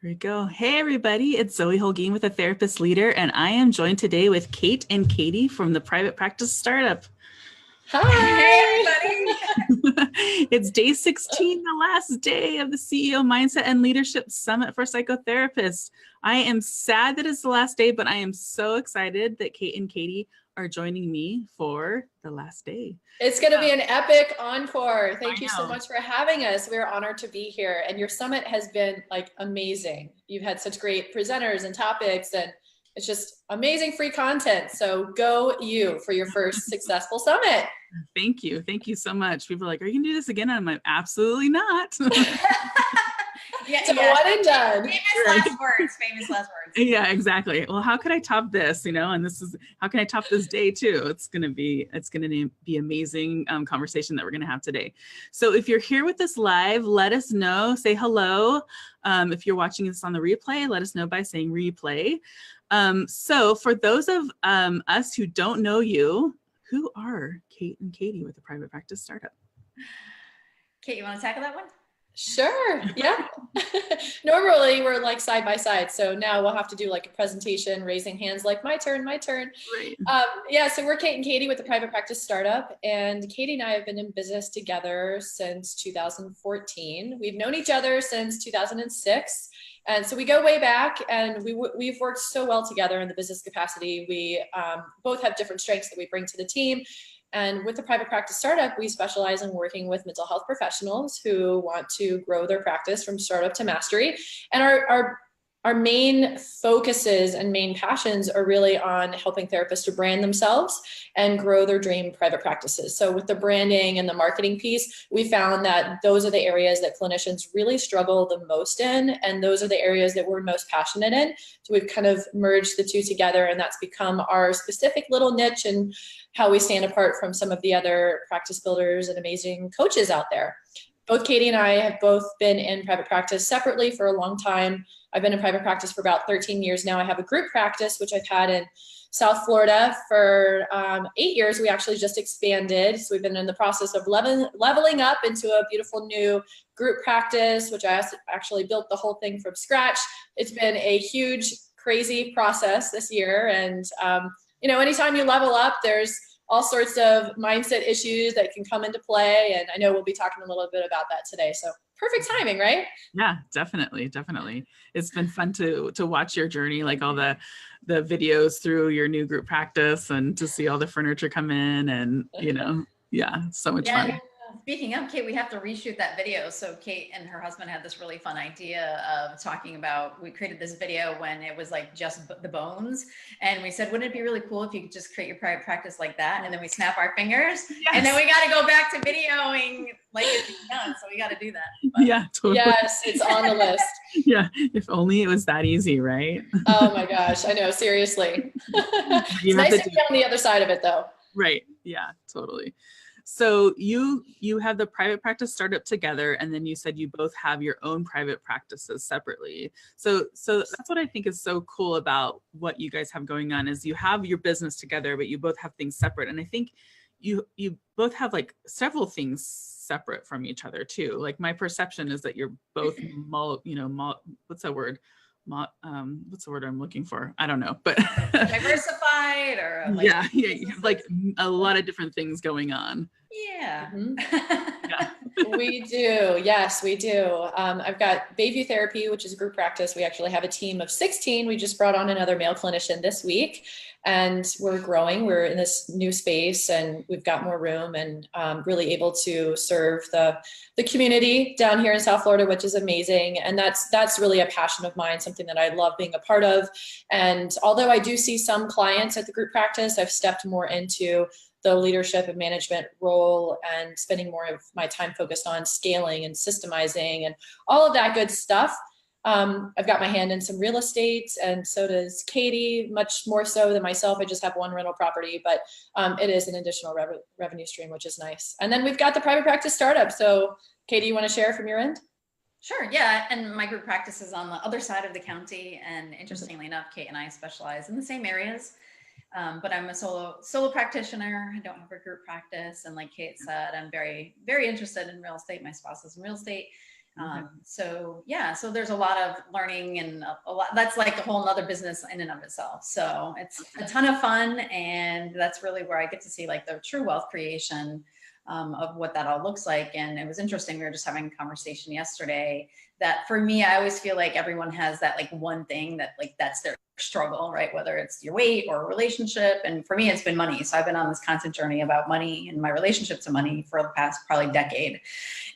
Here we go. Hey, everybody. It's Zoey Holguin with A Therapist Leader, and I am joined today with Kate and Katie from the Private Practice Startup. Hi, everybody. It's day 16, the last day of the CEO Mindset and Leadership Summit for Psychotherapists. I am sad that it's the last day, but I am so excited that Kate and Katie are joining me for the last day. It's going to be an epic encore. Thank you so much for having us. We're honored to be here. And your summit has been like amazing. You've had such great presenters and topics, and it's just amazing free content. So go you for your first successful summit. Thank you. Thank you so much. People are like, are you going to do this again? And I'm like, absolutely not. So one and done. Famous last words. Yeah, exactly. Well, how could I top this? And this is, how can I top this day too? It's going to be amazing conversation that we're going to have today. So if you're here with us live, let us know, say hello. If you're watching this on the replay, let us know by saying replay. So for those of us who don't know you, who are Kate and Katie with the Private Practice Startup? Kate, you want to tackle that one? Sure. Yeah. Normally we're like side by side. So now we'll have to do like a presentation, raising hands, like my turn. Right. So we're Kate and Katie with the Private Practice Startup, and Katie and I have been in business together since 2014. We've known each other since 2006. And so we go way back, and we've worked so well together in the business capacity. We both have different strengths that we bring to the team. And with the Private Practice Startup, we specialize in working with mental health professionals who want to grow their practice from startup to mastery. And our main focuses and main passions are really on helping therapists to brand themselves and grow their dream private practices. So with the branding and the marketing piece, we found that those are the areas that clinicians really struggle the most in, and those are the areas that we're most passionate in. So we've kind of merged the two together, and that's become our specific little niche and how we stand apart from some of the other practice builders and amazing coaches out there. Both Katie and I have both been in private practice separately for a long time. I've been in private practice for about 13 years now. I have a group practice, which I've had in South Florida for 8 years. We actually just expanded. So we've been in the process of leveling up into a beautiful new group practice, which I actually built the whole thing from scratch. It's been a huge, crazy process this year. And, anytime you level up, there's all sorts of mindset issues that can come into play. And I know we'll be talking a little bit about that today. So perfect timing, right? Yeah, definitely. It's been fun to watch your journey, like all the videos through your new group practice, and to see all the furniture come in, and, so much fun. Speaking of, Kate, we have to reshoot that video. So Kate and her husband had this really fun idea of talking about, we created this video when it was like just the bones. And we said, wouldn't it be really cool if you could just create your private practice like that? And then we snap our fingers. Yes. And then we got to go back to videoing like it's done. So we got to do that. But, yeah, totally. Yes, it's on the list. Yeah, if only it was that easy, right? Oh my gosh, I know, seriously. It's nice to be on the other side of it though. Right, yeah, totally. So you have the Private Practice Startup together, and then you said you both have your own private practices separately. So that's what I think is so cool about what you guys have going on, is you have your business together, but you both have things separate. And I think you both have like several things separate from each other too. Like my perception is that you're both what's that word? What's the word I'm looking for? I don't know, but diversified, or like, yeah, like a lot of different things going on. Yeah. Yeah. We do. Yes, we do. I've got Bayview Therapy, which is a group practice. We actually have a team of 16. We just brought on another male clinician this week, and we're growing. We're in this new space, and we've got more room, and really able to serve the community down here in South Florida, which is amazing. And that's really a passion of mine, something that I love being a part of. And although I do see some clients at the group practice, I've stepped more into the leadership and management role, and spending more of my time focused on scaling and systemizing and all of that good stuff. I've got my hand in some real estate, and so does Katie, much more so than myself. I just have one rental property, but it is an additional revenue stream, which is nice. And then we've got the Private Practice Startup. So Katie, you want to share from your end? Sure. Yeah. And my group practice is on the other side of the county. And interestingly enough, Kate and I specialize in the same areas. But I'm a solo practitioner. I don't have a group practice. And like Kate said, I'm very, very interested in real estate. My spouse is in real estate. So yeah, so there's a lot of learning and a lot, that's like a whole nother business in and of itself. So it's a ton of fun. And that's really where I get to see like the true wealth creation of what that all looks like. And it was interesting. We were just having a conversation yesterday that for me, I always feel like everyone has that like one thing that like, that's their struggle, right? Whether it's your weight or a relationship. And for me, it's been money. So I've been on this constant journey about money and my relationship to money for the past probably decade.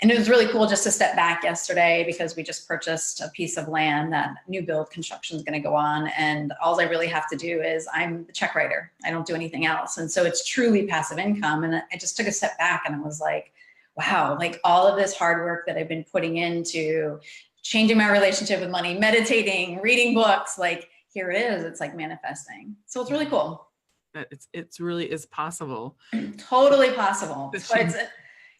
And it was really cool just to step back yesterday because we just purchased a piece of land that new build construction is going to go on. And all I really have to do is I'm the check writer. I don't do anything else. And so it's truly passive income. And I just took a step back and I was like, wow, like all of this hard work that I've been putting into changing my relationship with money, meditating, reading books, like here it is, it's like manifesting. So it's really cool. It's really is possible. Totally possible. So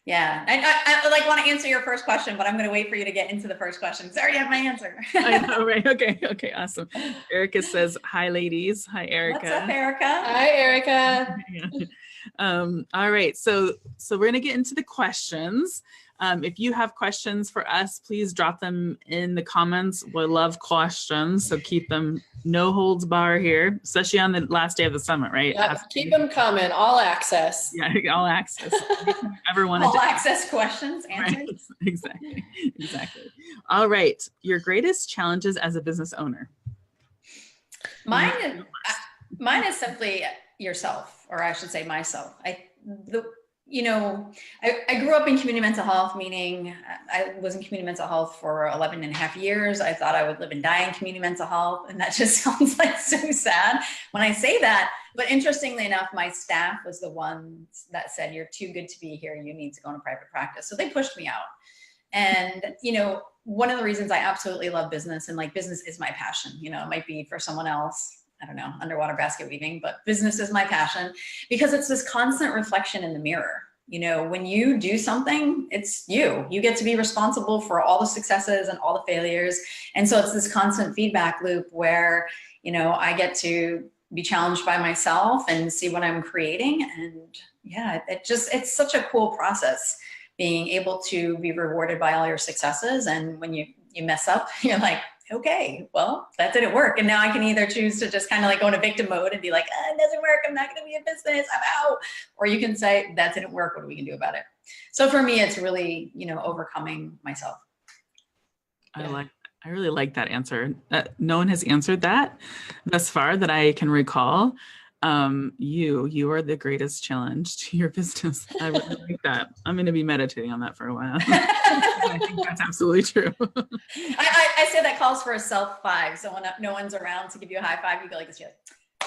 yeah. I like want to answer your first question, but I'm going to wait for you to get into the first question because I already have my answer. I know, right? Okay, awesome. Erica says, hi, ladies. Hi, Erica. What's up, Erica? Hi, Erica. All right, so we're going to get into the questions. If you have questions for us, please drop them in the comments. We love questions, so keep them no holds bar here, especially on the last day of the summit, right? Yep, keep them coming, all access. Yeah, all access. Everyone. All access questions answered. Right? Exactly. All right, your greatest challenges as a business owner. Mine is simply yourself, or I should say myself. I grew up in community mental health, meaning I was in community mental health for 11 and a half years. I thought I would live and die in community mental health. And that just sounds like so sad when I say that. But interestingly enough, my staff was the ones that said, you're too good to be here. You need to go into private practice. So they pushed me out. And, one of the reasons I absolutely love business and like business is my passion, it might be for someone else. I don't know, underwater basket weaving, but business is my passion because it's this constant reflection in the mirror. When you do something, it's you get to be responsible for all the successes and all the failures. And so it's this constant feedback loop where, I get to be challenged by myself and see what I'm creating. And yeah, it's such a cool process being able to be rewarded by all your successes. And when you mess up, you're like, okay, well, that didn't work. And now I can either choose to just kind of like go into victim mode and be like, it doesn't work. I'm not going to be in business. I'm out. Or you can say, that didn't work. What are we going to do about it? So for me, it's really, overcoming myself. I really like that answer. No one has answered that thus far that I can recall. You are the greatest challenge to your business. I really like that. I'm going to be meditating on that for a while. I think that's absolutely true. I say that calls for a self five. So when no one's around to give you a high five, you go like this, you're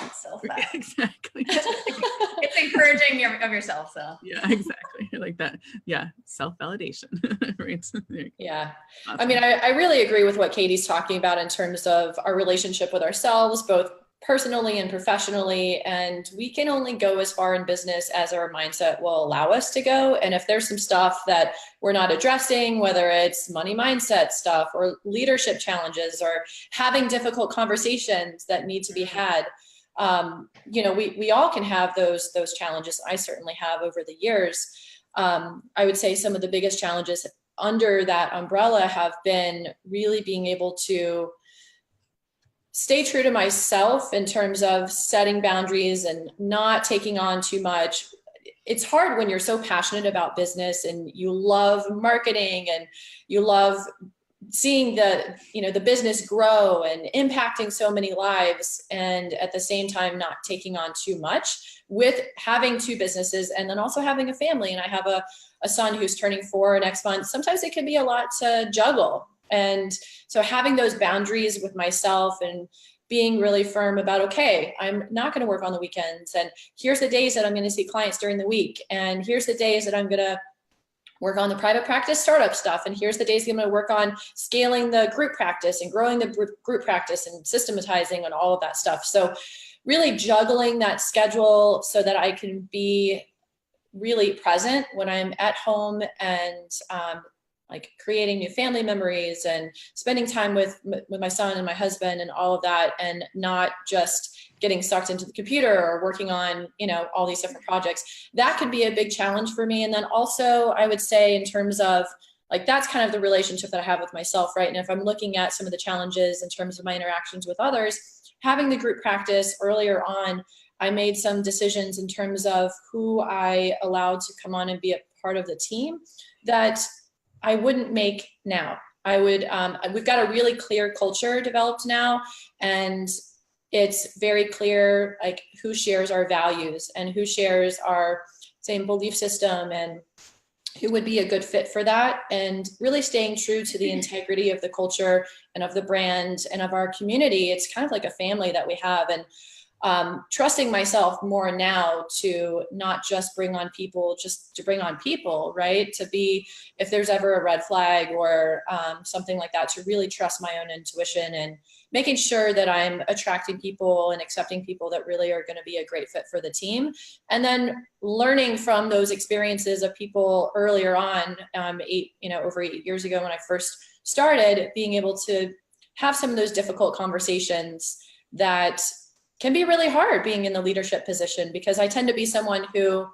like, self five. Exactly. It's encouraging of yourself. So yeah, exactly. I like that. Yeah. Self-validation. Right. Yeah. Awesome. I mean, I really agree with what Katie's talking about in terms of our relationship with ourselves, both personally and professionally, and we can only go as far in business as our mindset will allow us to go. And if there's some stuff that we're not addressing, whether it's money mindset stuff or leadership challenges or having difficult conversations that need to be had, we all can have those challenges. I certainly have over the years. I would say some of the biggest challenges under that umbrella have been really being able to stay true to myself in terms of setting boundaries and not taking on too much. It's hard when you're so passionate about business and you love marketing and you love seeing the business grow and impacting so many lives, and at the same time not taking on too much with having two businesses and then also having a family. And I have a son who's turning 4 next month. Sometimes it can be a lot to juggle. And so having those boundaries with myself and being really firm about, okay, I'm not going to work on the weekends. And here's the days that I'm going to see clients during the week. And here's the days that I'm going to work on the private practice startup stuff. And here's the days I'm going to work on scaling the group practice and growing the group practice and systematizing and all of that stuff. So really juggling that schedule so that I can be really present when I'm at home and, like creating new family memories and spending time with my son and my husband and all of that, and not just getting sucked into the computer or working on, all these different projects. That could be a big challenge for me. And then also I would say in terms of Like that's kind of the relationship that I have with myself, right? And if I'm looking at some of the challenges in terms of my interactions with others, having the group practice earlier on, I made some decisions in terms of who I allowed to come on and be a part of the team that I wouldn't make now. I would, we've got a really clear culture developed now, and it's very clear like who shares our values and who shares our same belief system and who would be a good fit for that, and really staying true to the integrity of the culture and of the brand and of our community. It's kind of like a family that we have, and trusting myself more now to not just bring on people, just to bring on people, right? To be, if there's ever a red flag or something like that, to really trust my own intuition and making sure that I'm attracting people and accepting people that really are going to be a great fit for the team. And then learning from those experiences of people earlier on, over 8 years ago when I first started, being able to have some of those difficult conversations that can be really hard being in the leadership position, because I tend to be someone who,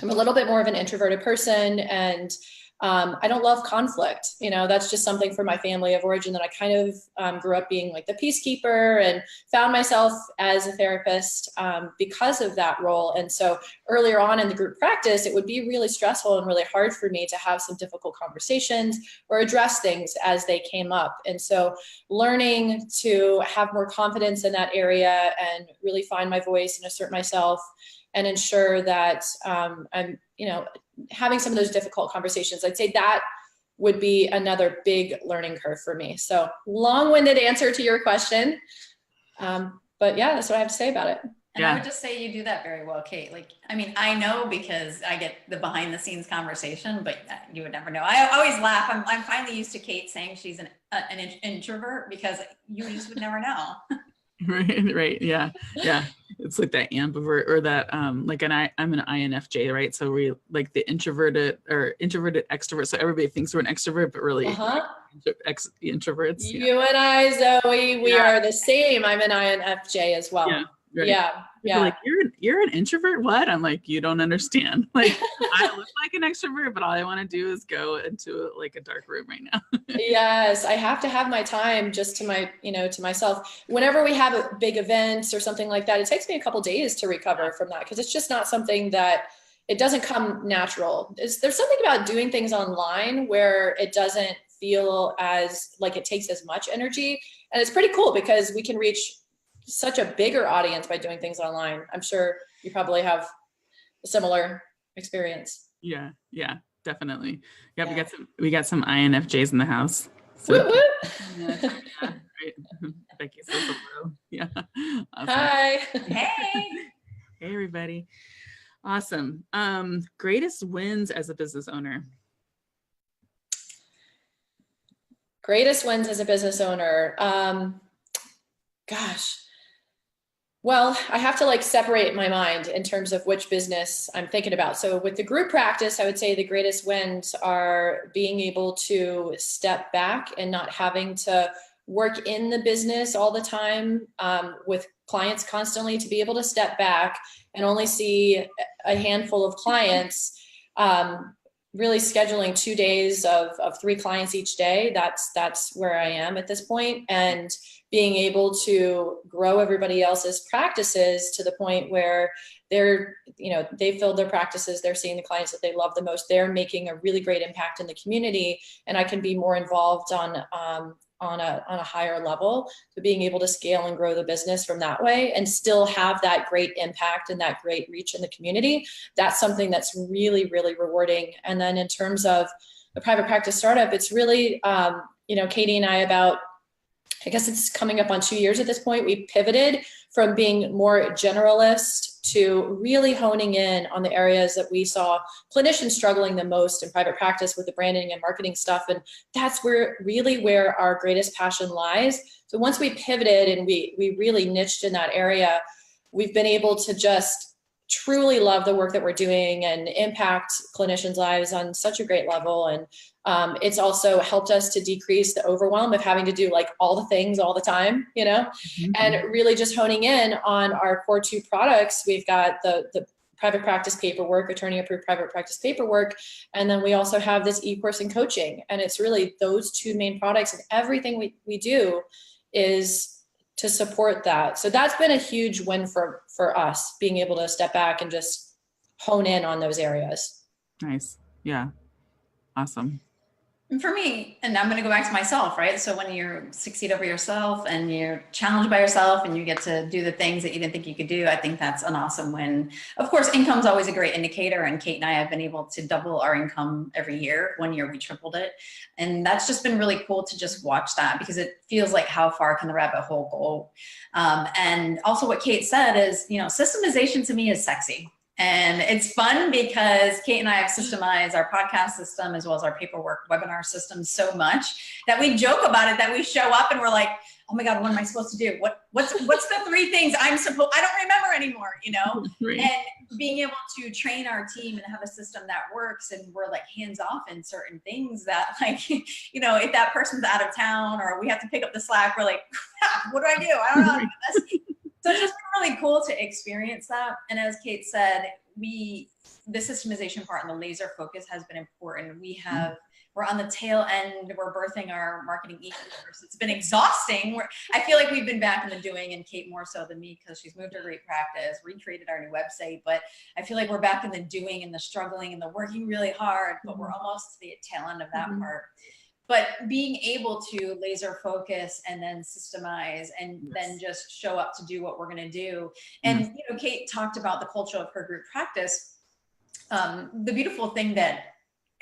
I'm a little bit more of an introverted person, and I don't love conflict. That's just something from my family of origin that I kind of grew up being like the peacekeeper, and found myself as a therapist because of that role. And so earlier on in the group practice, it would be really stressful and really hard for me to have some difficult conversations or address things as they came up. And so learning to have more confidence in that area and really find my voice and assert myself and ensure that I'm, having some of those difficult conversations, I'd say that would be another big learning curve for me. So long-winded answer to your question. But yeah, that's what I have to say about it. And I would just say you do that very well, Kate. Like, I mean, I know because I get the behind the scenes conversation, but you would never know. I always laugh. I'm finally used to Kate saying she's an introvert, because you just would never know. Right. Yeah. It's like that ambivert, or that I'm an INFJ, right? So we like the introverted extrovert. So everybody thinks we're an extrovert, but really introverts. Yeah. You and I, Zoe, we are the same. I'm an INFJ as well. Yeah. Right. Yeah. Like, you're an introvert? What? I'm like, you don't understand. Like, I look like an extrovert, but all I want to do is go into like a dark room right now. Yes, I have to have my time just to myself. Whenever we have big events or something like that, it takes me a couple days to recover from that, because it's just not something that, it doesn't come natural. There's something about doing things online where it doesn't feel as like it takes as much energy, and it's pretty cool because we can reach such a bigger audience by doing things online. I'm sure you probably have a similar experience. Yeah, definitely. Yeah, we got some INFJs in the house. So, whoop, whoop. Yeah, right. Becky says hello. Yeah. Awesome. Hi. Hey everybody. Awesome. Greatest wins as a business owner. Greatest wins as a business owner. Gosh. Well, I have to separate my mind in terms of which business I'm thinking about. So with the group practice, I would say the greatest wins are being able to step back and not having to work in the business all the time with clients constantly, to be able to step back and only see a handful of clients, really scheduling 2 days of 3 clients each day. That's where I am at this point. And being able to grow everybody else's practices to the point where they filled their practices, they're seeing the clients that they love the most, they're making a really great impact in the community, and I can be more involved on a higher level. So being able to scale and grow the business from that way and still have that great impact and that great reach in the community, that's something that's really, really rewarding. And then in terms of the private practice startup, it's really, Katie and I, I guess it's coming up on 2 years at this point, we pivoted from being more generalist to really honing in on the areas that we saw clinicians struggling the most in private practice with the branding and marketing stuff. And that's where our greatest passion lies. So once we pivoted and we really niched in that area, we've been able to just truly love the work that we're doing and impact clinicians' lives on such a great level. And it's also helped us to decrease the overwhelm of having to do all the things all the time, and really just honing in on our core 2 products. We've got the private practice paperwork, attorney approved private practice paperwork. And then we also have this e-course and coaching. And it's really those two main products, and everything we do is to support that. So that's been a huge win for us, being able to step back and just hone in on those areas. Nice. Yeah. Awesome. And for me, and I'm going to go back to myself, right? So when you succeed over yourself and you're challenged by yourself and you get to do the things that you didn't think you could do, I think that's an awesome win. Of course, income is always a great indicator. And Kate and I have been able to double our income every year. One year we tripled it. And that's just been really cool to just watch that, because it feels like how far can the rabbit hole go? And also what Kate said is, you know, systemization to me is sexy. And it's fun because Kate and I have systemized our podcast system as well as our paperwork webinar system so much that we joke about it, that we show up and we're like, oh my God, what am I supposed to do? What's the 3 things I don't remember anymore, you know? Right. And being able to train our team and have a system that works, and we're like hands off in certain things that, like, you know, if that person's out of town or we have to pick up the slack, we're like, what do I do? I don't know how to do this. So it's just been really cool to experience that. And as Kate said, the systemization part and the laser focus has been important. We're on the tail end. We're birthing our marketing e-commerce. It's been exhausting. I feel like we've been back in the doing, and Kate more so than me because she's moved her great practice, recreated our new website. But I feel like we're back in the doing and the struggling and the working really hard, but we're almost to the tail end of that part. But being able to laser focus and then systemize and then just show up to do what we're going to do. And, you know, Kate talked about the culture of her group practice. The beautiful thing that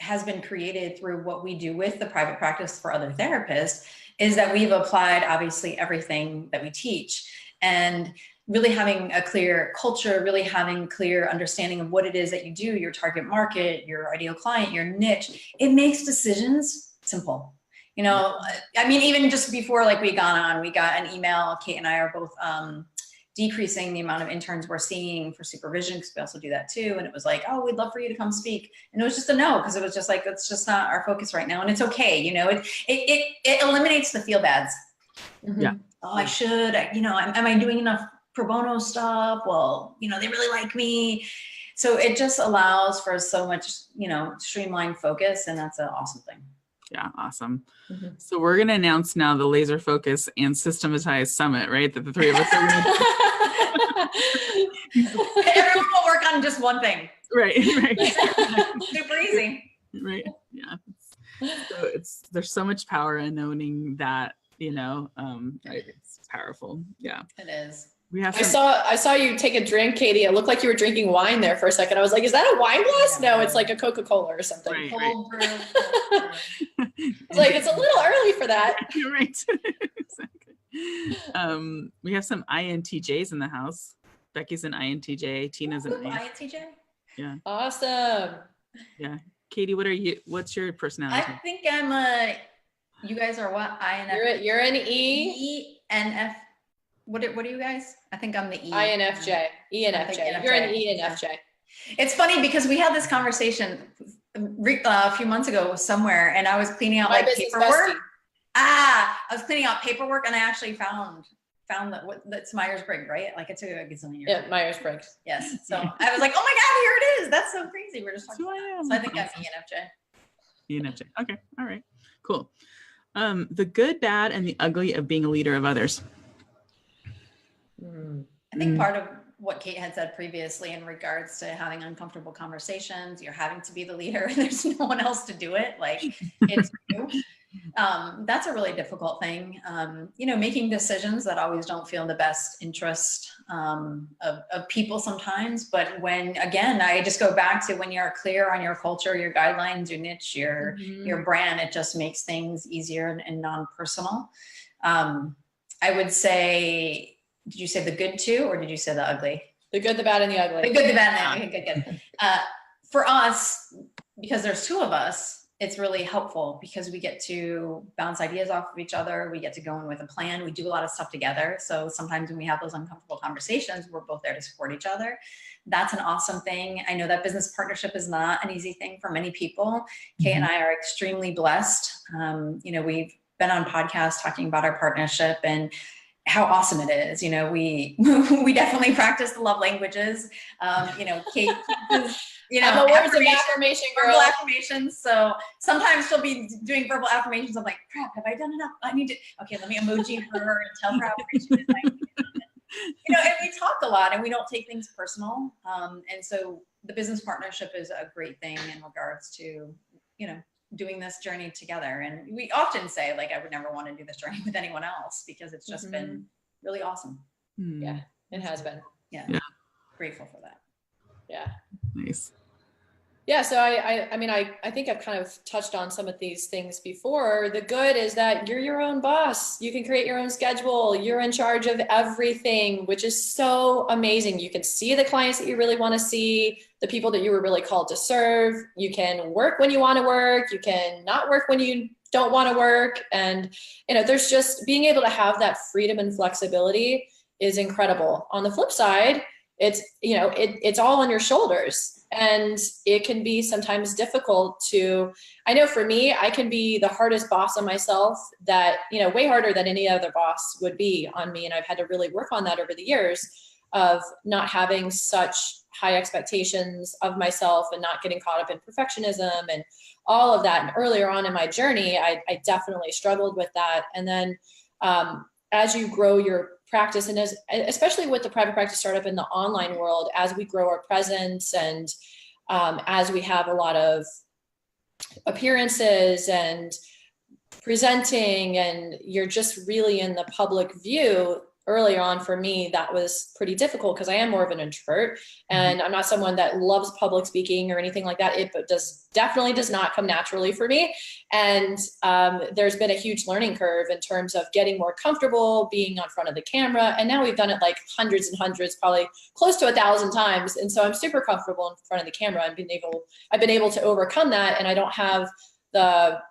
has been created through what we do with the private practice for other therapists is that we've applied obviously everything that we teach, and really having a clear culture, really having clear understanding of what it is that you do, your target market, your ideal client, your niche. It makes decisions simple. You know, I mean, even just before like we got on, we got an email. Kate and I are both decreasing the amount of interns we're seeing for supervision, because we also do that too. And it was like, oh, we'd love for you to come speak. And it was just a no, because it was just like, it's just not our focus right now. And it's okay. You know, it eliminates the feel bads. Yeah. Oh, I should, you know, am I doing enough pro bono stuff? Well, you know, they really like me. So it just allows for so much, you know, streamlined focus. And that's an awesome thing. Yeah, awesome. So we're going to announce now the Laser Focus and Systematized Summit, right? That the 3 of us are going to everyone will work on just one thing. Right. Super easy. Right. Yeah. So there's so much power in owning that, you know, it's powerful. Yeah. It is. I saw you take a drink, Katie. It looked like you were drinking wine there for a second. I was like, is that a wine glass? No, it's like a Coca-Cola or something. Right. It's like, it's a little early for that. You're right. Exactly. We have some INTJs in the house. Becky's an INTJ. Tina's an INTJ. Yeah. Awesome. Yeah. Katie, what's your personality? I think you guys are what? INF. You're an ENF. What are you guys? I think I'm the E. INFJ. ENFJ. You're an ENFJ. It's funny because we had this conversation a few months ago somewhere, and I was cleaning out like paperwork. I was cleaning out paperwork, and I actually found that's Myers-Briggs, right? Like it took a gazillion years. Yeah, Myers-Briggs. Yes. So I was like, oh my God, here it is. That's so crazy. We're just talking about that. So I think that's ENFJ. ENFJ. Okay. All right. Cool. The good, bad, and the ugly of being a leader of others. I think part of what Kate had said previously in regards to having uncomfortable conversations, you're having to be the leader and there's no one else to do it. Like it's you. That's a really difficult thing. You know, making decisions that always don't feel in the best interest of people sometimes. But when, again, I just go back to when you're clear on your culture, your guidelines, your niche, your brand, it just makes things easier and non-personal. I would say, did you say the good too, or did you say the ugly? The good, the bad, and the ugly. The good, the bad, and the ugly. Good. For us, because there's 2 of us, it's really helpful because we get to bounce ideas off of each other. We get to go in with a plan. We do a lot of stuff together. So sometimes when we have those uncomfortable conversations, we're both there to support each other. That's an awesome thing. I know that business partnership is not an easy thing for many people. Kay and I are extremely blessed. You know, we've been on podcasts talking about our partnership, and how awesome it is. You know, we we definitely practice the love languages. You know, Kate is, you know, I'm a words of affirmation girl. Verbal affirmations. So sometimes she'll be doing verbal affirmations. I'm like, crap, have I done enough? I need to, okay, let me emoji her and tell her how appreciative I am. You know, and we talk a lot and we don't take things personal. And so the business partnership is a great thing in regards to, you know, doing this journey together. And we often say, like, I would never want to do this journey with anyone else because it's just been really awesome. Yeah, it has been. Yeah. Grateful for that. Yeah. Nice. Yeah. So I mean, I think I've kind of touched on some of these things before. The good is that you're your own boss. You can create your own schedule. You're in charge of everything, which is so amazing. You can see the clients that you really want to see, the people that you were really called to serve. You can work when you want to work. You can not work when you don't want to work. And, you know, there's just being able to have that freedom and flexibility is incredible. On the flip side, it's, you know, it's all on your shoulders. And it can be sometimes difficult to, I know for me, I can be the hardest boss on myself that, you know, way harder than any other boss would be on me. And I've had to really work on that over the years of not having such high expectations of myself and not getting caught up in perfectionism and all of that. And earlier on in my journey, I definitely struggled with that. And then as you grow your practice, and especially with the private practice startup in the online world, as we grow our presence and as we have a lot of appearances and presenting, and you're just really in the public view. Earlier on for me, that was pretty difficult because I am more of an introvert and I'm not someone that loves public speaking or anything like that. It definitely does not come naturally for me. And there's been a huge learning curve in terms of getting more comfortable being on front of the camera. And now we've done it like hundreds and hundreds, probably close to 1,000 times. And so I'm super comfortable in front of the camera and I've been able to overcome that. And I don't have that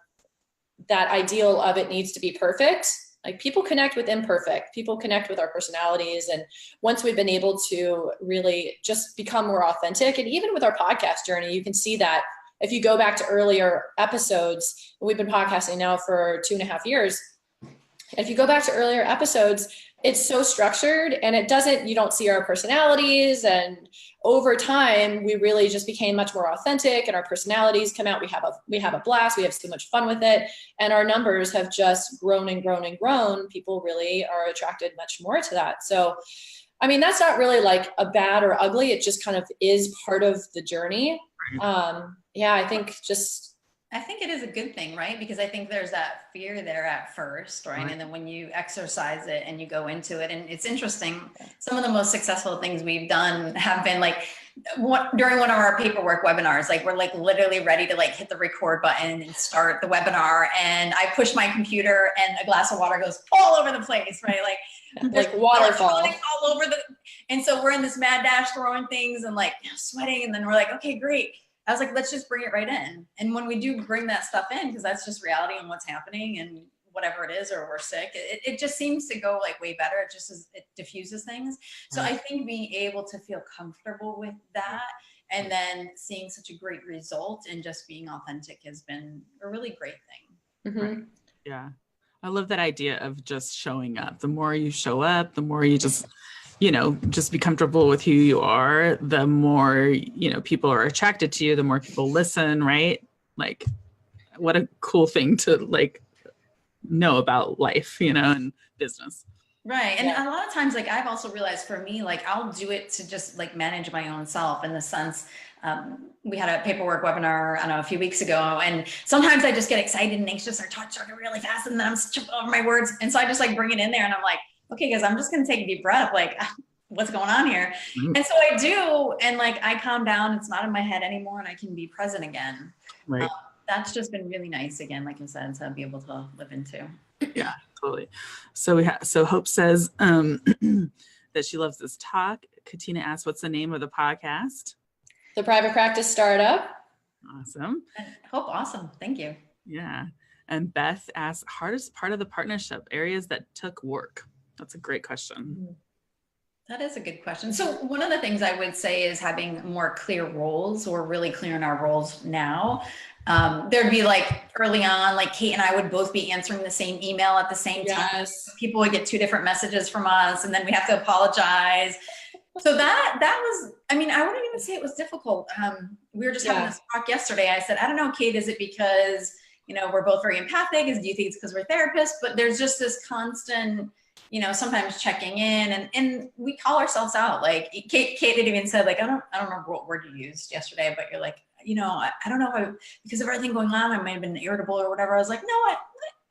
ideal of it needs to be perfect. Like, people connect with imperfect, people connect with our personalities. And once we've been able to really just become more authentic, and even with our podcast journey, you can see that if you go back to earlier episodes, we've been podcasting now for 2.5 years. If you go back to earlier episodes, it's so structured and you don't see our personalities. And over time, we really just became much more authentic and our personalities come out. We have a blast. We have so much fun with it. And our numbers have just grown and grown and grown. People really are attracted much more to that. So, I mean, that's not really like a bad or ugly. It just kind of is part of the journey. Yeah, I think it is a good thing, right? Because I think there's that fear there at first, right? And then when you exercise it and you go into it, and it's interesting, some of the most successful things we've done have been like during one of our paperwork webinars, like we're like literally ready to like hit the record button and start the webinar. And I push my computer and a glass of water goes all over the place, right? Like waterfall all over and so we're in this mad dash throwing things and like sweating. And then we're like, okay, great. I was like, let's just bring it right in. And when we do bring that stuff in, because that's just reality and what's happening and whatever it is, or we're sick, it just seems to go like way better. It diffuses things. So I think being able to feel comfortable with that and then seeing such a great result and just being authentic has been a really great thing. Right. Yeah. I love that idea of just showing up. The more you show up, the more you just be comfortable with who you are, the more, people are attracted to you, the more people listen, right? Like, what a cool thing to like know about life, and business. Right. And a lot of times, like, I've also realized for me, like, I'll do it to just like manage my own self in the sense, we had a paperwork webinar, I don't know, a few weeks ago. And sometimes I just get excited and anxious or talking really fast and then I'm tripping over my words. And so I just like bring it in there and I'm like, okay, guys, I'm just going to take a deep breath. Like, what's going on here? And so I do. And like, I calm down. It's not in my head anymore. And I can be present again. Right. That's just been really nice. Again, like I said, to be able to live into. Yeah, totally. So Hope says that she loves this talk. Katina asks, what's the name of the podcast? The Private Practice Startup. Awesome. Hope, awesome. Thank you. Yeah. And Beth asks, hardest part of the partnership, areas that took work. That's a great question. That is a good question. So one of the things I would say is having more clear roles. We're really clear in our roles now. There'd be like early on, like Kate and I would both be answering the same email at the same time. People would get 2 different messages from us, and then we have to apologize. So that was, I mean, I wouldn't even say it was difficult. We were just having this talk yesterday. I said, I don't know, Kate, is it because, you know, we're both very empathic? Do you think it's because we're therapists? But there's just this constant, you know, sometimes checking in, and we call ourselves out. Like Kate had even said, like, I don't remember what word you used yesterday, but you're like, you know, I don't know if because of everything going on, I might have been irritable or whatever. I was like, no,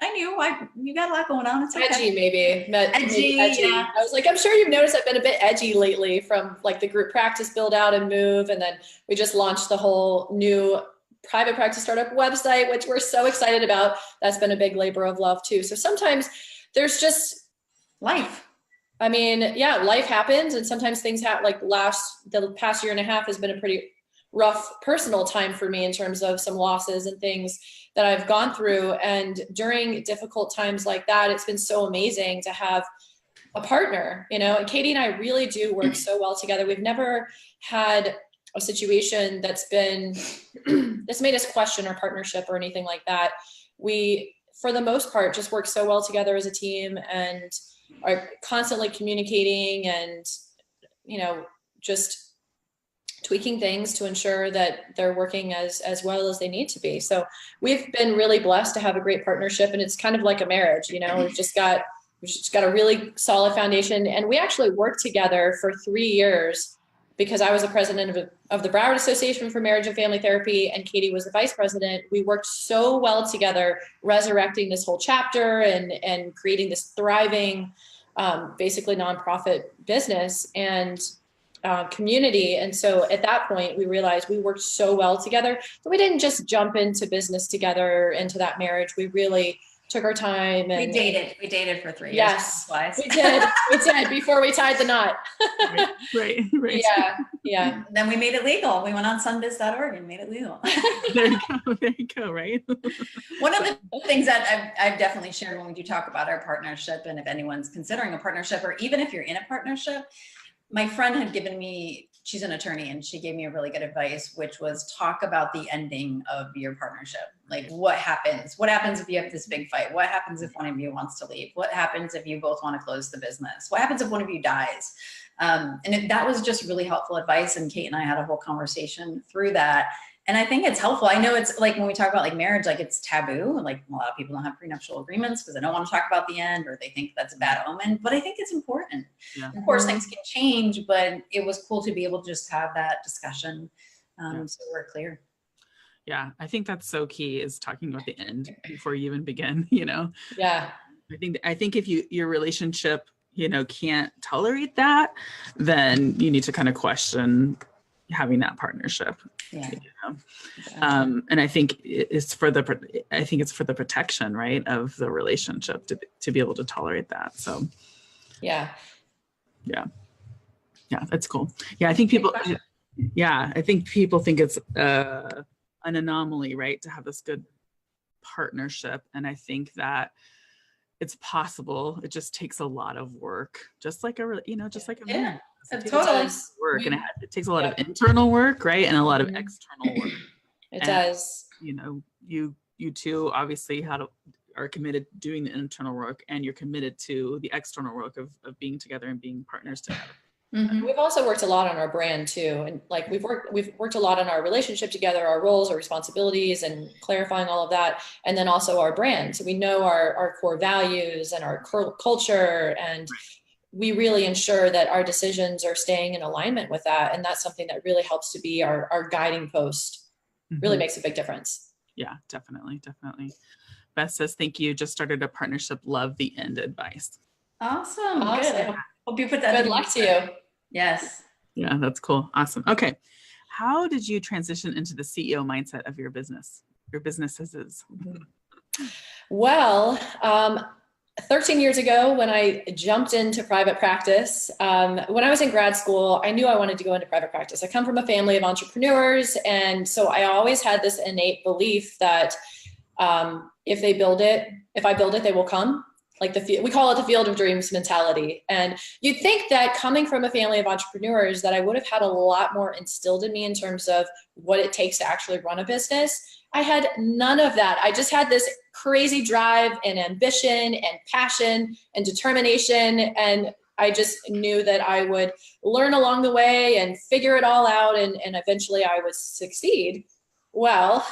I knew you got a lot going on. It's okay. Edgy, maybe. Edgy. Yeah. I was like, I'm sure you've noticed I've been a bit edgy lately from like the group practice build out and move. And then we just launched the whole new private practice startup website, which we're so excited about. That's been a big labor of love too. So sometimes there's just life. I mean, yeah, life happens. And sometimes things happen. Like the past year and a half has been a pretty rough personal time for me in terms of some losses and things that I've gone through. And during difficult times like that, it's been so amazing to have a partner, you know, and Katie and I really do work so well together. We've never had a situation that's been, that's made us question our partnership or anything like that. We, for the most part, just work so well together as a team and are constantly communicating and, you know, just tweaking things to ensure that they're working as well as they need to be. So we've been really blessed to have a great partnership, and it's kind of like a marriage, you know, we've just got a really solid foundation. And we actually worked together for 3 years because I was the president of the Broward Association for Marriage and Family Therapy, and Katie was the vice president. We worked so well together, resurrecting this whole chapter and creating this thriving, basically nonprofit business and community. And so at that point, we realized we worked so well together that we didn't just jump into business together, into that marriage. We really took our time. And we dated for 3 years. Yes, we did before we tied the knot. Right. Yeah. Then we made it legal. We went on sunbiz.org and made it legal. There you go, right? One of the things that I've definitely shared when we do talk about our partnership, and if anyone's considering a partnership, or even if you're in a partnership, my friend had given me, she's an attorney, and she gave me a really good advice, which was talk about the ending of your partnership. Like what happens? What happens if you have this big fight? What happens if one of you wants to leave? What happens if you both want to close the business? What happens if one of you dies? That was just really helpful advice. And Kate and I had a whole conversation through that. And I think it's helpful. I know it's like when we talk about like marriage, like it's taboo. Like a lot of people don't have prenuptial agreements because they don't want to talk about the end, or they think that's a bad omen, but I think it's important. Yeah. Of course, things can change, but it was cool to be able to just have that discussion. So we're clear. Yeah, I think that's so key, is talking about the end before you even begin, you know? Yeah. I think if your relationship, you know, can't tolerate that, then you need to kind of question having that partnership. Yeah. You know? Exactly. And I think it's for the protection, right, of the relationship to be able to tolerate that. So yeah, that's cool. Yeah, I think people think it's an anomaly, right, to have this good partnership. And I think that it's possible. It just takes a lot of work, just like a man. It takes totally. A lot of work, and it takes a lot of internal work, right, and a lot of external work. It does. You know, you two obviously are committed to doing the internal work, and you're committed to the external work of being together and being partners together. Mm-hmm. We've also worked a lot on our brand too, and like we've worked a lot on our relationship together, our roles, our responsibilities, and clarifying all of that, and then also our brand. So we know our core values and our culture, and we really ensure that our decisions are staying in alignment with that. And that's something that really helps to be our guiding post. Really makes a big difference. Yeah, definitely. Beth says, thank you. Just started a partnership. Love the end advice. Awesome. Good. Hope you put that. Good luck to you. Yes. Yeah, that's cool. Awesome. Okay. How did you transition into the CEO mindset of your business? Your businesses? Well, 13 years ago, when I jumped into private practice, when I was in grad school, I knew I wanted to go into private practice. I come from a family of entrepreneurs. And so I always had this innate belief that if I build it, they will come. like we call it the field of dreams mentality. And you'd think that coming from a family of entrepreneurs that I would have had a lot more instilled in me in terms of what it takes to actually run a business. I had none of that. I just had this crazy drive and ambition and passion and determination. And I just knew that I would learn along the way and figure it all out. And eventually I would succeed. Well,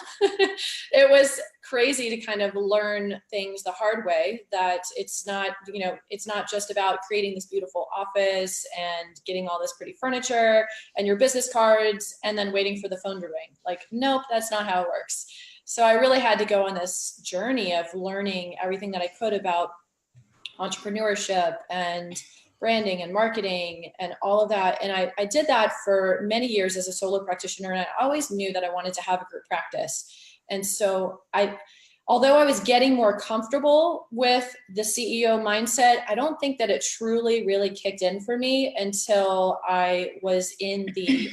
it was crazy to kind of learn things the hard way, that it's not, it's not just about creating this beautiful office and getting all this pretty furniture and your business cards and then waiting for the phone to ring. Like, nope, that's not how it works. So I really had to go on this journey of learning everything that I could about entrepreneurship and branding and marketing and all of that. And I did that for many years as a solo practitioner. And I always knew that I wanted to have a group practice. And so although I was getting more comfortable with the CEO mindset, I don't think that it truly really kicked in for me until I was in the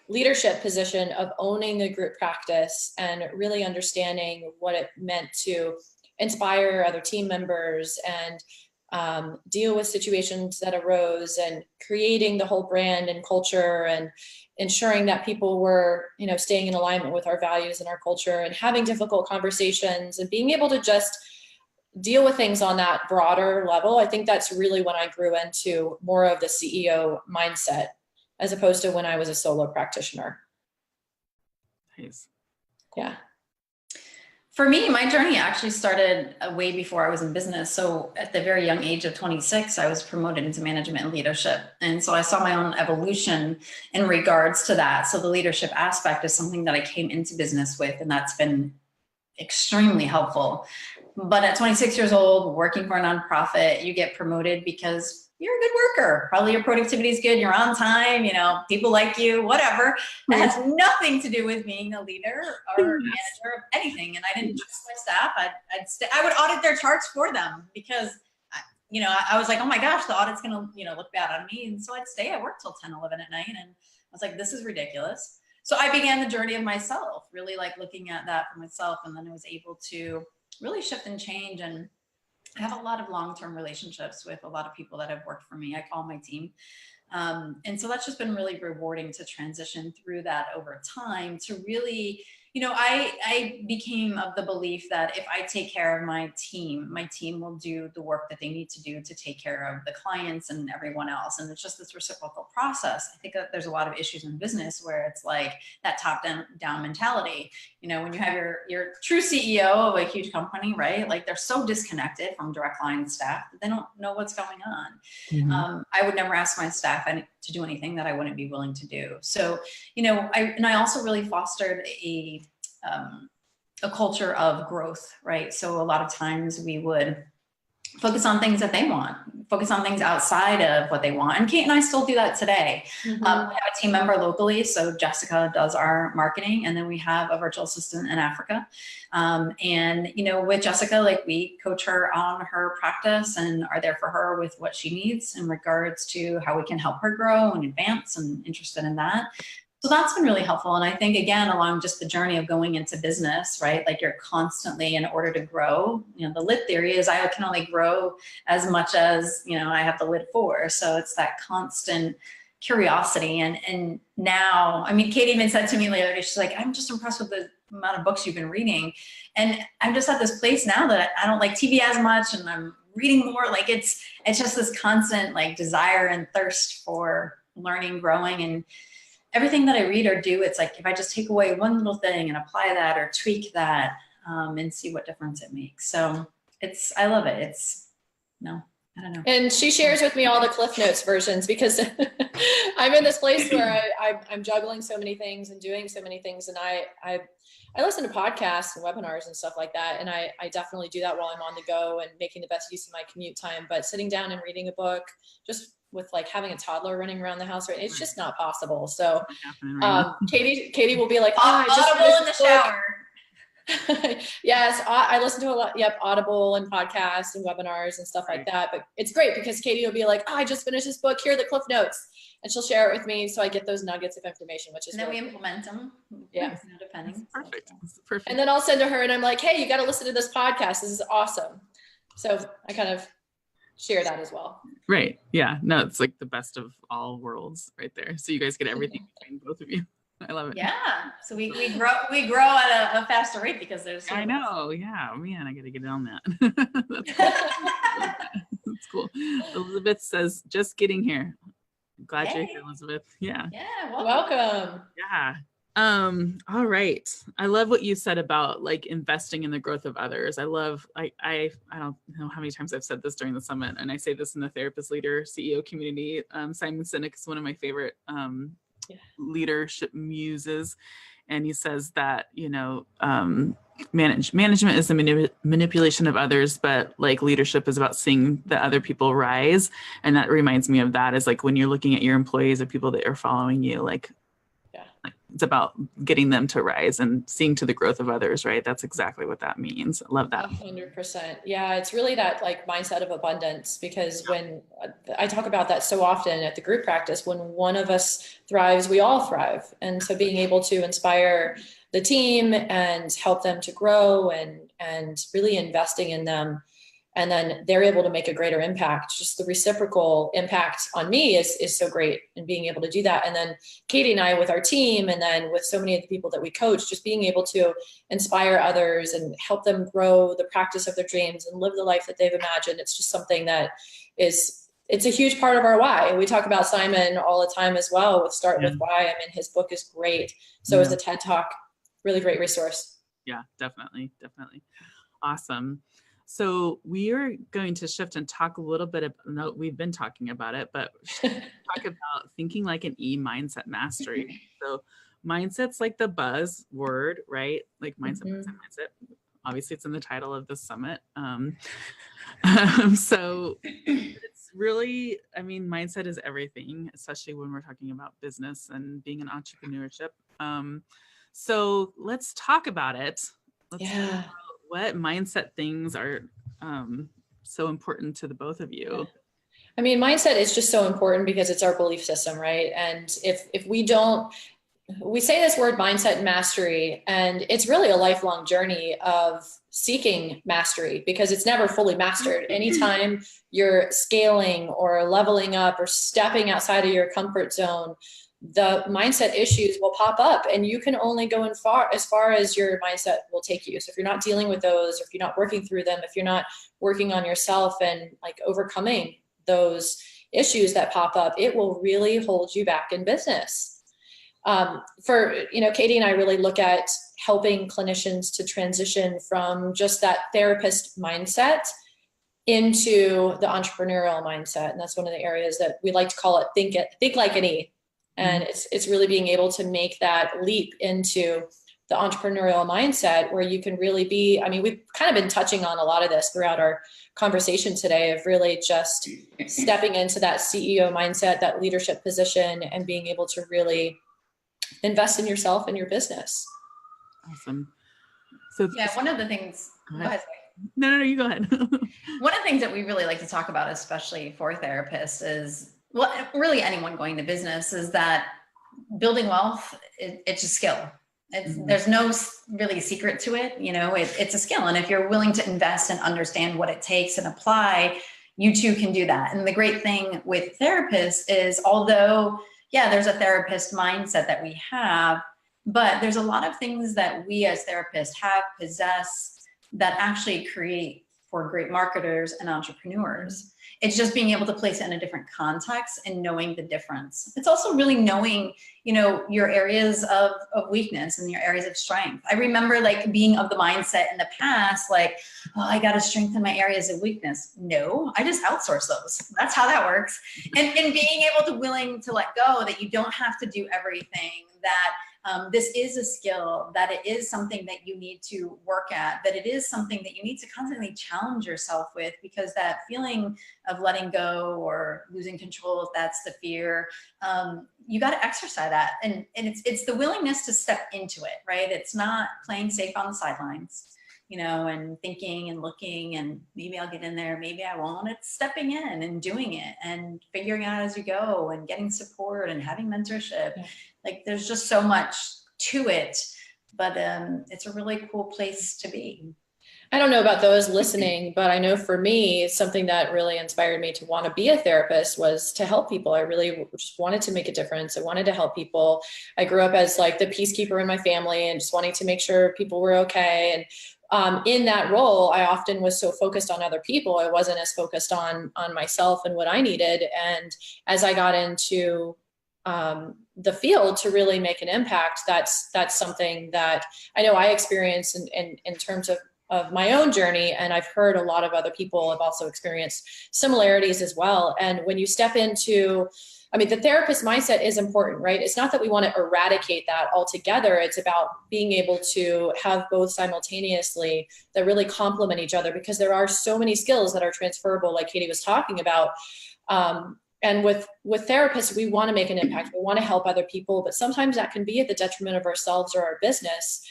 leadership position of owning the group practice and really understanding what it meant to inspire other team members and deal with situations that arose, and creating the whole brand and culture and ensuring that people were, staying in alignment with our values and our culture, and having difficult conversations and being able to just deal with things on that broader level. I think that's really when I grew into more of the CEO mindset as opposed to when I was a solo practitioner. Nice. Yeah. For me, my journey actually started way before I was in business. So at the very young age of 26, I was promoted into management and leadership. And so I saw my own evolution in regards to that. So the leadership aspect is something that I came into business with, and that's been extremely helpful. But at 26 years old, working for a nonprofit, you get promoted because you're a good worker. Probably your productivity is good. You're on time. People like you, whatever. It has nothing to do with being a leader or manager of anything. And I didn't trust my staff. I would audit their charts for them because, I was like, oh my gosh, the audit's going to, look bad on me. And so I'd stay at work till 10, 11 at night. And I was like, this is ridiculous. So I began the journey of myself, really like looking at that for myself. And then I was able to really shift and change, and I have a lot of long-term relationships with a lot of people that have worked for me. I call my team. And so that's just been really rewarding to transition through that over time to really, I became of the belief that if I take care of my team will do the work that they need to do to take care of the clients and everyone else. And it's just this reciprocal process. I think that there's a lot of issues in business where it's like that top-down mentality. When you have your true CEO of a huge company, right? Like they're so disconnected from direct line staff that they don't know what's going on. Mm-hmm. I would never ask my staff to do anything that I wouldn't be willing to do. So, I also really fostered a culture of growth, right? So a lot of times we would focus on things that they want, focus on things outside of what they want. And Kate and I still do that today. Mm-hmm. We have a team member locally. So Jessica does our marketing, and then we have a virtual assistant in Africa. And, with Jessica, like we coach her on her practice and are there for her with what she needs in regards to how we can help her grow and advance, and interested in that. So that's been really helpful. And I think, again, along just the journey of going into business, right? Like you're constantly, in order to grow, the lid theory is I can only grow as much as, I have the lid for. So it's that constant curiosity. And now, Kate even said to me the other day, she's like, I'm just impressed with the amount of books you've been reading. And I'm just at this place now that I don't like TV as much, and I'm reading more. Like it's just this constant like desire and thirst for learning, growing, and everything that I read or do, it's like if I just take away one little thing and apply that or tweak that and see what difference it makes. So I love it. I don't know. And she shares with me all the Cliff Notes versions because I'm in this place where I'm juggling so many things and doing so many things. And I listen to podcasts and webinars and stuff like that. And I definitely do that while I'm on the go and making the best use of my commute time. But sitting down and reading a book, just with like having a toddler running around the house, right? It's just not possible. So Katie will be like, I just Audible in the shower. Yes, I listen to a lot. Yep, Audible and podcasts and webinars and stuff like that. But it's great because Katie will be like, I just finished this book. Here are the Cliff Notes. And she'll share it with me. So I get those nuggets of information, which is and then we implement them. Yeah. Depending. Perfect. Perfect. And then I'll send to her and I'm like, hey, you got to listen to this podcast. This is awesome. So I kind of share that as well. Right. Yeah. No, it's like the best of all worlds right there. So you guys get everything between both of you. I love it. Yeah. So we grow at a faster rate because there's. I know. Yeah. Man, I got to get on that. That's cool. That's cool. Elizabeth says, just getting here. Glad you're here, Elizabeth. Yeah. Yeah. Welcome. Yeah. All right. I love what you said about like investing in the growth of others. I don't know how many times I've said this during the summit, and I say this in the therapist leader CEO community. Simon Sinek is one of my favorite leadership muses. And he says that, management is the manipulation of others, but like leadership is about seeing the other people rise. And that reminds me of that, is like when you're looking at your employees or people that are following you, like it's about getting them to rise and seeing to the growth of others, right? That's exactly what that means. I love that. 100%. Yeah, it's really that like mindset of abundance, because when I talk about that so often at the group practice, when one of us thrives, we all thrive. And so being able to inspire the team and help them to grow and really investing in them, and then they're able to make a greater impact. Just the reciprocal impact on me is so great, and being able to do that. And then Katie and I with our team, and then with so many of the people that we coach, just being able to inspire others and help them grow the practice of their dreams and live the life that they've imagined. It's just something that it's a huge part of our why. And we talk about Simon all the time as well with Start With Why. I mean, his book is great. So is the TED Talk, really great resource. Yeah, definitely. Awesome. So we are going to shift and talk a little bit about, no, we've been talking about it, but talk about thinking like an E, mindset mastery. So mindset's like the buzz word, right? Like mindset. Obviously it's in the title of the summit. So it's really, I mean, mindset is everything, especially when we're talking about business and being in entrepreneurship. So let's talk about it. Talk about what mindset things are so important to the both of you. I mean, mindset is just so important because it's our belief system, right? And if we don't, we say this word mindset mastery, and it's really a lifelong journey of seeking mastery, because it's never fully mastered. Anytime you're scaling or leveling up or stepping outside of your comfort zone, the mindset issues will pop up, and you can only go as far as your mindset will take you. So if you're not dealing with those, if you're not working through them, if you're not working on yourself and like overcoming those issues that pop up, it will really hold you back in business. Katie and I really look at helping clinicians to transition from just that therapist mindset into the entrepreneurial mindset. And that's one of the areas that we like to call it think like an E. And it's really being able to make that leap into the entrepreneurial mindset, where you can really be, I mean, we've kind of been touching on a lot of this throughout our conversation today, of really just stepping into that CEO mindset, that leadership position, and being able to really invest in yourself and your business. Awesome. So one of the things, go ahead. No, you go ahead. One of the things that we really like to talk about, especially for therapists, is, well, really anyone going to business, is that building wealth, it's a skill. There's no really secret to it. It's a skill. And if you're willing to invest and understand what it takes and apply, you too can do that. And the great thing with therapists is, although, there's a therapist mindset that we have, but there's a lot of things that we as therapists possess that actually create for great marketers and entrepreneurs. It's just being able to place it in a different context and knowing the difference. It's also really knowing, your areas of weakness and your areas of strength. I remember like being of the mindset in the past, like, oh, I got to strengthen my areas of weakness. No, I just outsource those. That's how that works. And being able to willing to let go, that you don't have to do everything, that this is a skill, that it is something that you need to work at, that it is something that you need to constantly challenge yourself with, because that feeling of letting go or losing control, if that's the fear, you got to exercise that. And it's the willingness to step into it, right? It's not playing safe on the sidelines, and thinking and looking, and maybe I'll get in there, maybe I won't. It's stepping in and doing it and figuring out as you go, and getting support and having mentorship. Yeah. Like there's just so much to it, but it's a really cool place to be. I don't know about those listening, but I know for me, something that really inspired me to want to be a therapist was to help people. I really just wanted to make a difference. I wanted to help people. I grew up as like the peacekeeper in my family and just wanting to make sure people were okay. And in that role, I often was so focused on other people. I wasn't as focused on myself and what I needed. And as I got into the field to really make an impact, that's something that I know I experienced in terms of my own journey. And I've heard a lot of other people have also experienced similarities as well. And when you step into, I mean, the therapist mindset is important, right? It's not that we want to eradicate that altogether. It's about being able to have both simultaneously that really complement each other, because there are so many skills that are transferable, like Katie was talking about. And with therapists, we want to make an impact. We want to help other people, but sometimes that can be at the detriment of ourselves or our business.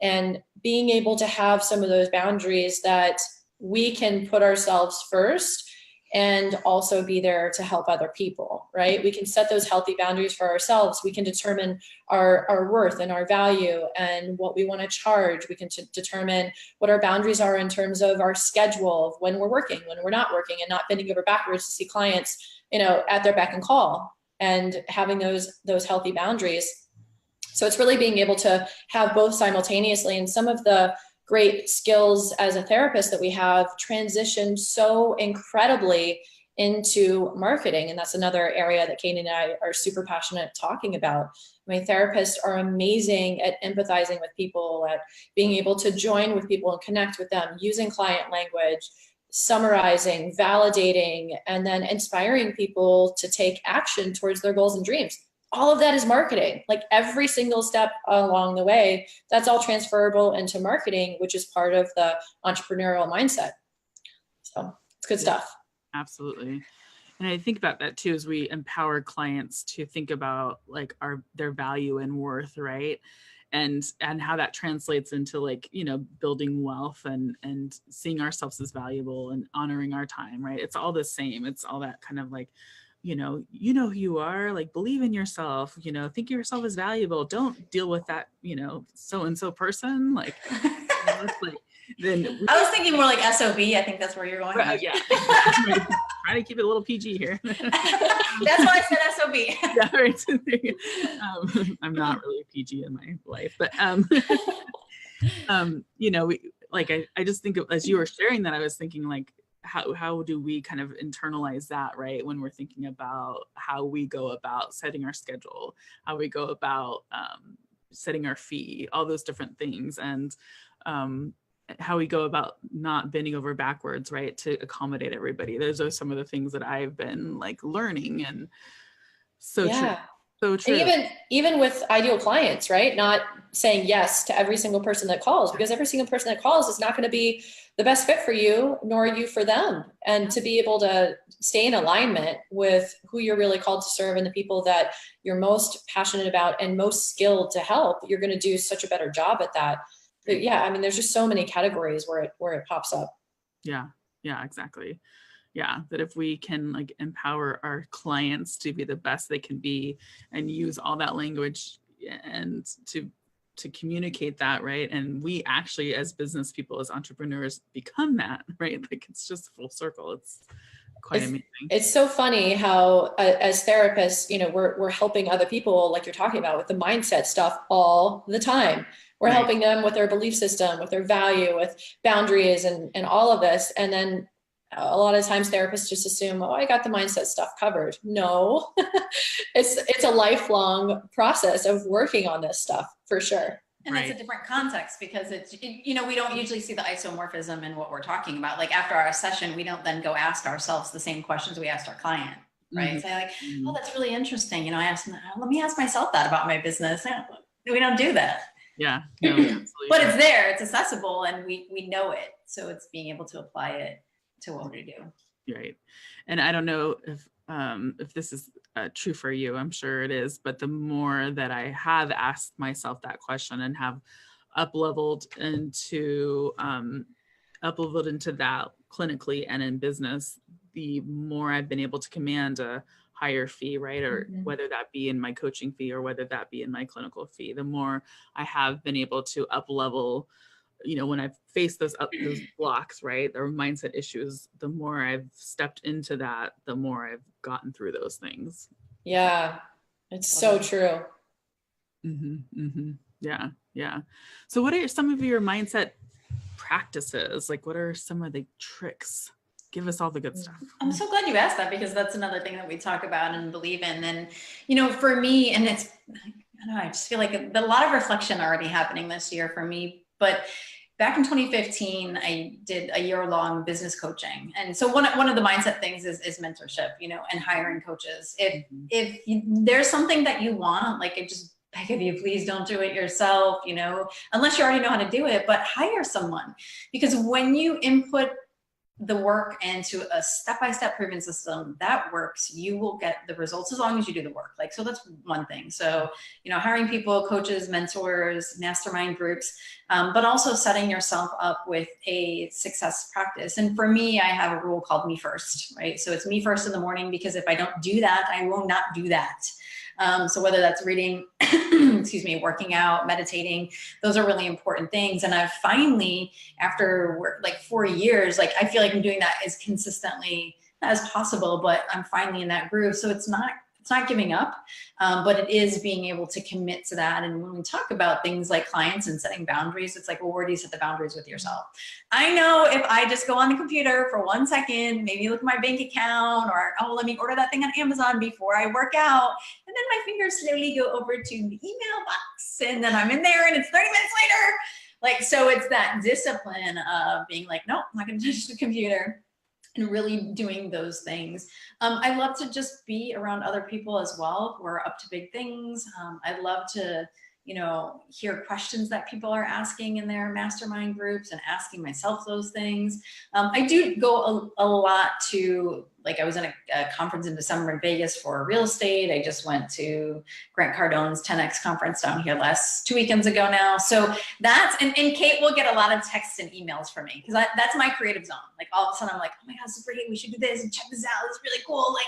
And being able to have some of those boundaries that we can put ourselves first and also be there to help other people, right? We can set those healthy boundaries for ourselves. We can determine our worth and our value and what we want to charge. We can determine what our boundaries are in terms of our schedule, of when we're working, when we're not working, and not bending over backwards to see clients, at their beck and call, and having those healthy boundaries. So it's really being able to have both simultaneously. And some of the great skills as a therapist that we have transitioned so incredibly into marketing. And that's another area that Katie and I are super passionate talking about. I mean, therapists are amazing at empathizing with people, at being able to join with people and connect with them, using client language, summarizing, validating, and then inspiring people to take action towards their goals and dreams. All of that is marketing. Like every single step along the way, that's all transferable into marketing, which is part of the entrepreneurial mindset. So it's good stuff. Absolutely. And I think about that too, as we empower clients to think about like their value and worth, right? And how that translates into like, building wealth and seeing ourselves as valuable and honoring our time, right? It's all the same. It's all that kind of like, you know who you are, like believe in yourself, think of yourself as valuable. Don't deal with that, so-and-so person. Like, it's like, then I was thinking more like SOB. I think that's where you're going. Yeah. Trying to keep it a little PG here. That's why I said SOB. Yeah, right. I'm not really PG in my life, but I just think as you were sharing that, I was thinking like, how do we kind of internalize that, right? When we're thinking about how we go about setting our schedule, how we go about setting our fee, all those different things, and how we go about not bending over backwards, right, to accommodate everybody. Those are some of the things that I've been like learning, and so true. So true. And even with ideal clients, right? Not saying yes to every single person that calls, because every single person that calls is not going to be the best fit for you, nor you for them. And to be able to stay in alignment with who you're really called to serve and the people that you're most passionate about and most skilled to help, you're going to do such a better job at that. But yeah, I mean, there's just so many categories where it pops up. Yeah, exactly. Yeah, that if we can like empower our clients to be the best they can be and use all that language and to communicate that, right? And we actually, as business people, as entrepreneurs, become that, right? Like it's just full circle. It's quite amazing. It's so funny how as therapists, we're helping other people, like you're talking about, with the mindset stuff all the time. We're helping them with their belief system, with their value, with boundaries and all of this. And then a lot of times therapists just assume, oh, I got the mindset stuff covered. No, it's a lifelong process of working on this stuff for sure. And it's a different context because we don't usually see the isomorphism in what we're talking about. Like after our session, we don't then go ask ourselves the same questions we asked our client, right? Mm-hmm. Say like, oh, that's really interesting. I asked them, let me ask myself that about my business. We don't do that. Yeah, no, absolutely. But it's there, it's accessible, and we know it. So it's being able to apply it to what we do. Right. And I don't know if this is true for you, I'm sure it is, but the more that I have asked myself that question and have up-leveled into that clinically and in business, the more I've been able to command a higher fee, right? Or whether that be in my coaching fee or whether that be in my clinical fee, the more I have been able to up-level you know, when I've faced those blocks, right, or mindset issues, the more I've stepped into that, the more I've gotten through those things. Yeah, it's so true. Yeah. Yeah. So what are some of your mindset practices? Like, what are some of the tricks? Give us all the good stuff. I'm so glad you asked that, because that's another thing that we talk about and believe in. And, you know, for me, and it's, I don't know, I just feel like a lot of reflection already happening this year for me. But back in 2015, I did a year-long business coaching. And so one of the mindset things is mentorship, you know, and hiring coaches. If there's something that you want, like, it just beg of you, please don't do it yourself, you know, unless you already know how to do it, but hire someone. Because when you input the work into a step-by-step proven system that works, you will get the results as long as you do the work. Like, so that's one thing. So, you know, hiring people, coaches, mentors, mastermind groups, but also setting yourself up with a success practice. And for me, I have a rule called me first, right? So it's me first in the morning, because if I don't do that, I will not do that. So whether that's reading, excuse me, working out, meditating, those are really important things. And I've finally, after like 4 years, like, I feel like I'm doing that as consistently as possible, but I'm finally in that groove. So it's not giving up, but it is being able to commit to that. And when we talk about things like clients and setting boundaries, it's like, well, where do you set the boundaries with yourself? I know if I just go on the computer for 1 second, maybe look at my bank account, or, oh, let me order that thing on Amazon before I work out. And then my fingers slowly go over to the email box, and then I'm in there and it's 30 minutes later. Like, so it's that discipline of being like, no, I'm not going to touch the computer, and really doing those things. I love to just be around other people as well who are up to big things. I love to, you know, hear questions that people are asking in their mastermind groups and asking myself those things. I do go a lot to, like, I was in a conference in December in Vegas for real estate. I just went to Grant Cardone's 10X conference down here 2 weekends ago now. So that's, and Kate will get a lot of texts and emails from me, because that's my creative zone. Like, all of a sudden I'm like, oh my God, this is great. We should do this and check this out. It's really cool. Like,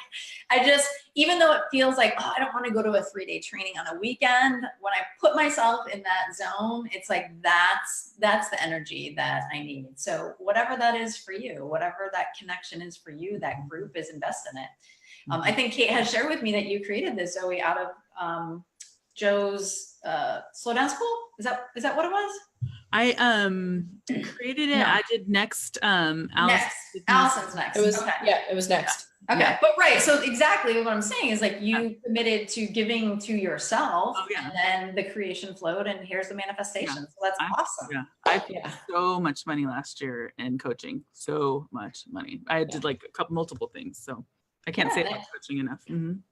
I just, even though it feels like, oh, I don't want to go to a 3-day training on a weekend, when I put myself in that zone, it's like, that's the energy that I need. So whatever that is for you, whatever that connection is for you, that group is, invest in it. I think Kate has shared with me that you created this, Zoe, out of Joe's slow down school. Is that what it was? I created it. No. I did next. Allison's next. It was, okay. Yeah, it was next. Okay, yeah. But right, so exactly what I'm saying is, like, you committed to giving to yourself, and then the creation flowed, and here's the manifestation. So that's awesome. Yeah, I paid so much money last year in coaching. So much money. I did like multiple things. So I can't say that's coaching enough.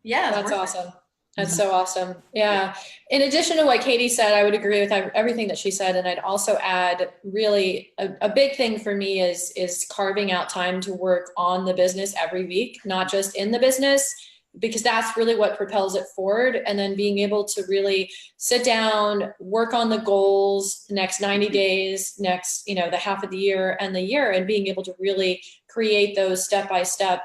Yeah, that's awesome. That's so awesome. Yeah. In addition to what Katie said, I would agree with everything that she said. And I'd also add, really a big thing for me is carving out time to work on the business every week, not just in the business, because that's really what propels it forward. And then being able to really sit down, work on the goals, the next 90 days, next, the half of the year and the year, and being able to really create those step-by-step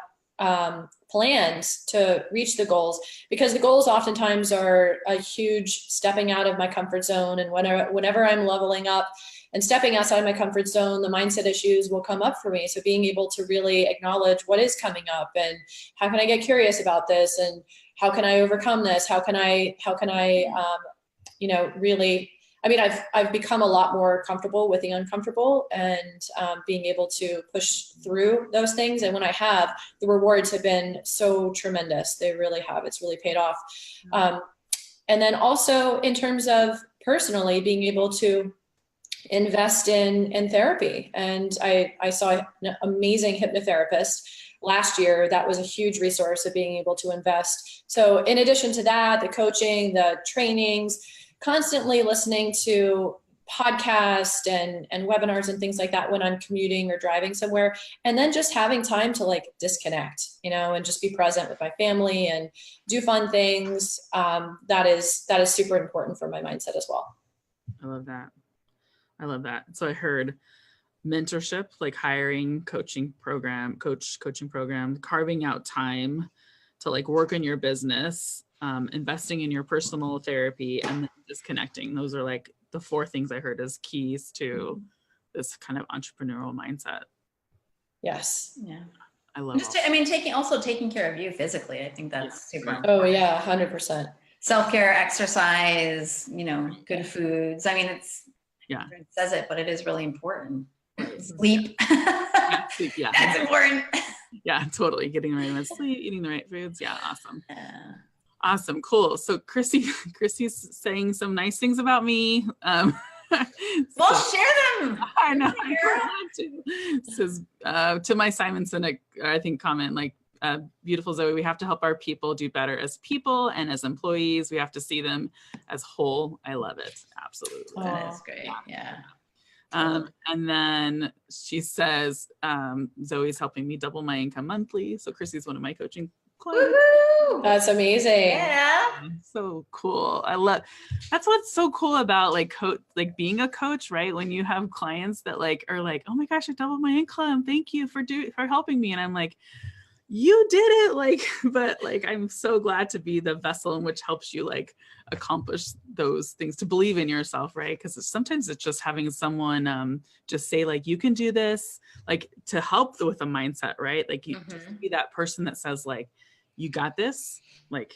plans to reach the goals, because the goals oftentimes are a huge stepping out of my comfort zone. And whenever I'm leveling up and stepping outside my comfort zone, the mindset issues will come up for me. So being able to really acknowledge what is coming up, and how can I get curious about this, and how can I overcome this? How can I really, I've become a lot more comfortable with the uncomfortable, and being able to push through those things. And when I have, the rewards have been so tremendous. They really have. It's really paid off. And then also in terms of personally being able to invest in therapy. And I saw an amazing hypnotherapist last year. That was a huge resource of being able to invest. So in addition to that, the coaching, the trainings, constantly listening to podcasts and webinars and things like that when I'm commuting or driving somewhere, and then just having time to disconnect, and just be present with my family and do fun things. That is super important for my mindset as well. I love that. So I heard mentorship, like hiring, coaching program, carving out time to work on your business, investing in your personal therapy, and then disconnecting. Those are the 4 things I heard as keys to this kind of entrepreneurial mindset. Yes. Yeah. I love Just, I mean, taking care of you physically. I think that's super important. Oh yeah, 100%. Self-care, exercise, you know, good foods. I mean, it says it, but it is really important. Sleep. Sleep, yeah. That's important. Yeah, totally. Getting the right amount of sleep, eating the right foods. Yeah, awesome. Yeah. Awesome, cool. So Chrissy's saying some nice things about me. Well, share them. I know. Says to my Simon Sinek, I think, comment like, beautiful Zoe, we have to help our people do better as people and as employees. We have to see them as whole. I love it. Absolutely. That is great. Yeah. And then she says, Zoe's helping me double my income monthly. So Chrissy's one of my coaching clients. Woo-hoo! That's amazing. Yeah. So cool. That's what's so cool about like being a coach, right? When you have clients that like are like, oh my gosh, I doubled my income. Thank you for helping me. And I'm like, you did it. Like, but like, I'm so glad to be the vessel in which helps you like accomplish those things, to believe in yourself, right? Because sometimes it's just having someone just say like, you can do this, like to help with a mindset, right? Like you just be that person that says like, you got this, like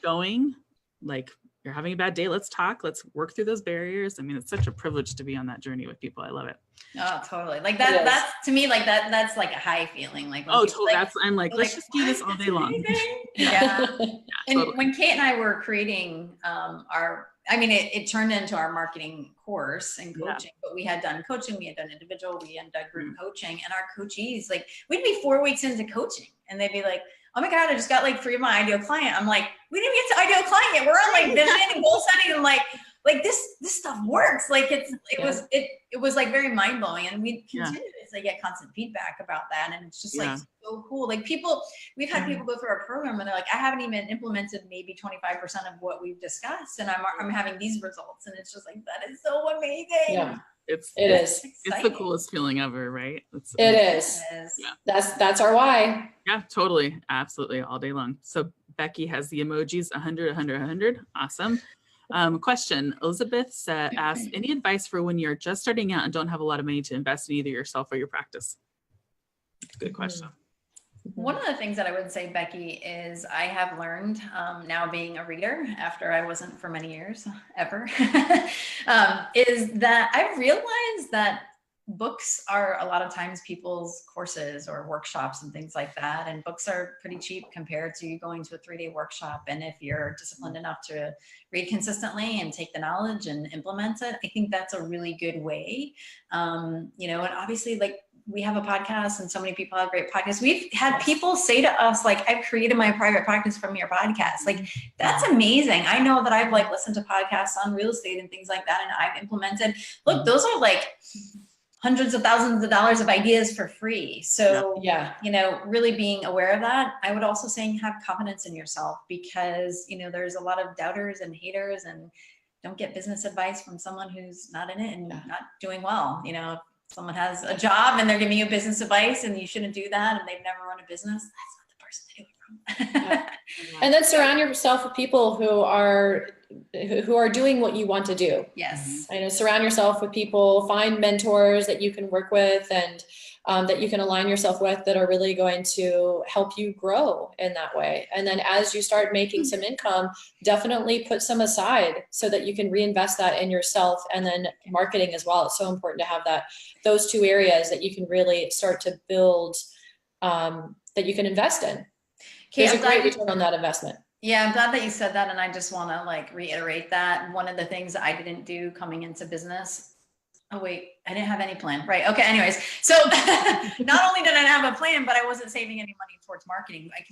going, like you're having a bad day. Let's talk. Let's work through those barriers. I mean, it's such a privilege to be on that journey with people. I love it. Oh, totally. Like that's to me, like that's like a high feeling. Like, oh, totally. Like, I'm like, let's just do this all day long. Yeah. And totally. When Kate and I were creating it turned into our marketing course and coaching, but we had done coaching, we had done individual, we had done group coaching, and our coachees, like we'd be 4 weeks into coaching and they'd be like, oh my God, I just got like 3 of my ideal client. I'm like, we didn't get to ideal client yet. We're on like vision and goal setting. And like this stuff works. Like it was like very mind blowing. And we continuously get constant feedback about that. And it's just like so cool. Like we've had people go through our program and they're like, I haven't even implemented maybe 25% of what we've discussed. And I'm having these results. And it's just like, that is so amazing. Yeah. It is. It's the coolest feeling ever, right? It is. Yeah. That's our why. Yeah, totally. Absolutely. All day long. So Becky has the emojis 100, 100, 100. Awesome. Question. Elizabeth asked, any advice for when you're just starting out and don't have a lot of money to invest in either yourself or your practice? Good question. One of the things that I would say, Becky, is I have learned now being a reader after I wasn't for many years ever, is that I've realized that books are a lot of times people's courses or workshops and things like that. And books are pretty cheap compared to going to a 3-day workshop. And if you're disciplined enough to read consistently and take the knowledge and implement it, I think that's a really good way. And obviously like, we have a podcast and so many people have great podcasts. We've had people say to us, like, I've created my private practice from your podcast. Like, that's amazing. I know that I've like listened to podcasts on real estate and things like that. And I've implemented, look, those are like hundreds of thousands of dollars of ideas for free. So, really being aware of that. I would also say have confidence in yourself because, there's a lot of doubters and haters, and don't get business advice from someone who's not in it and not doing well. Someone has a job and they're giving you business advice and you shouldn't do that and they've never run a business, that's not the person to do it from. And then surround yourself with people who are doing what you want to do. Yes. Surround yourself with people, find mentors that you can work with and that you can align yourself with that are really going to help you grow in that way. And then as you start making some income, definitely put some aside so that you can reinvest that in yourself, and then marketing as well. It's so important to have those two areas that you can really start to build, that you can invest in. There's a great return on that investment. Yeah, I'm glad that you said that. And I just want to like reiterate that one of the things I didn't do coming into business. Oh, wait, I didn't have any plan. Right. Okay. Anyways, so not only did I not have a plan, but I wasn't saving any money towards marketing. I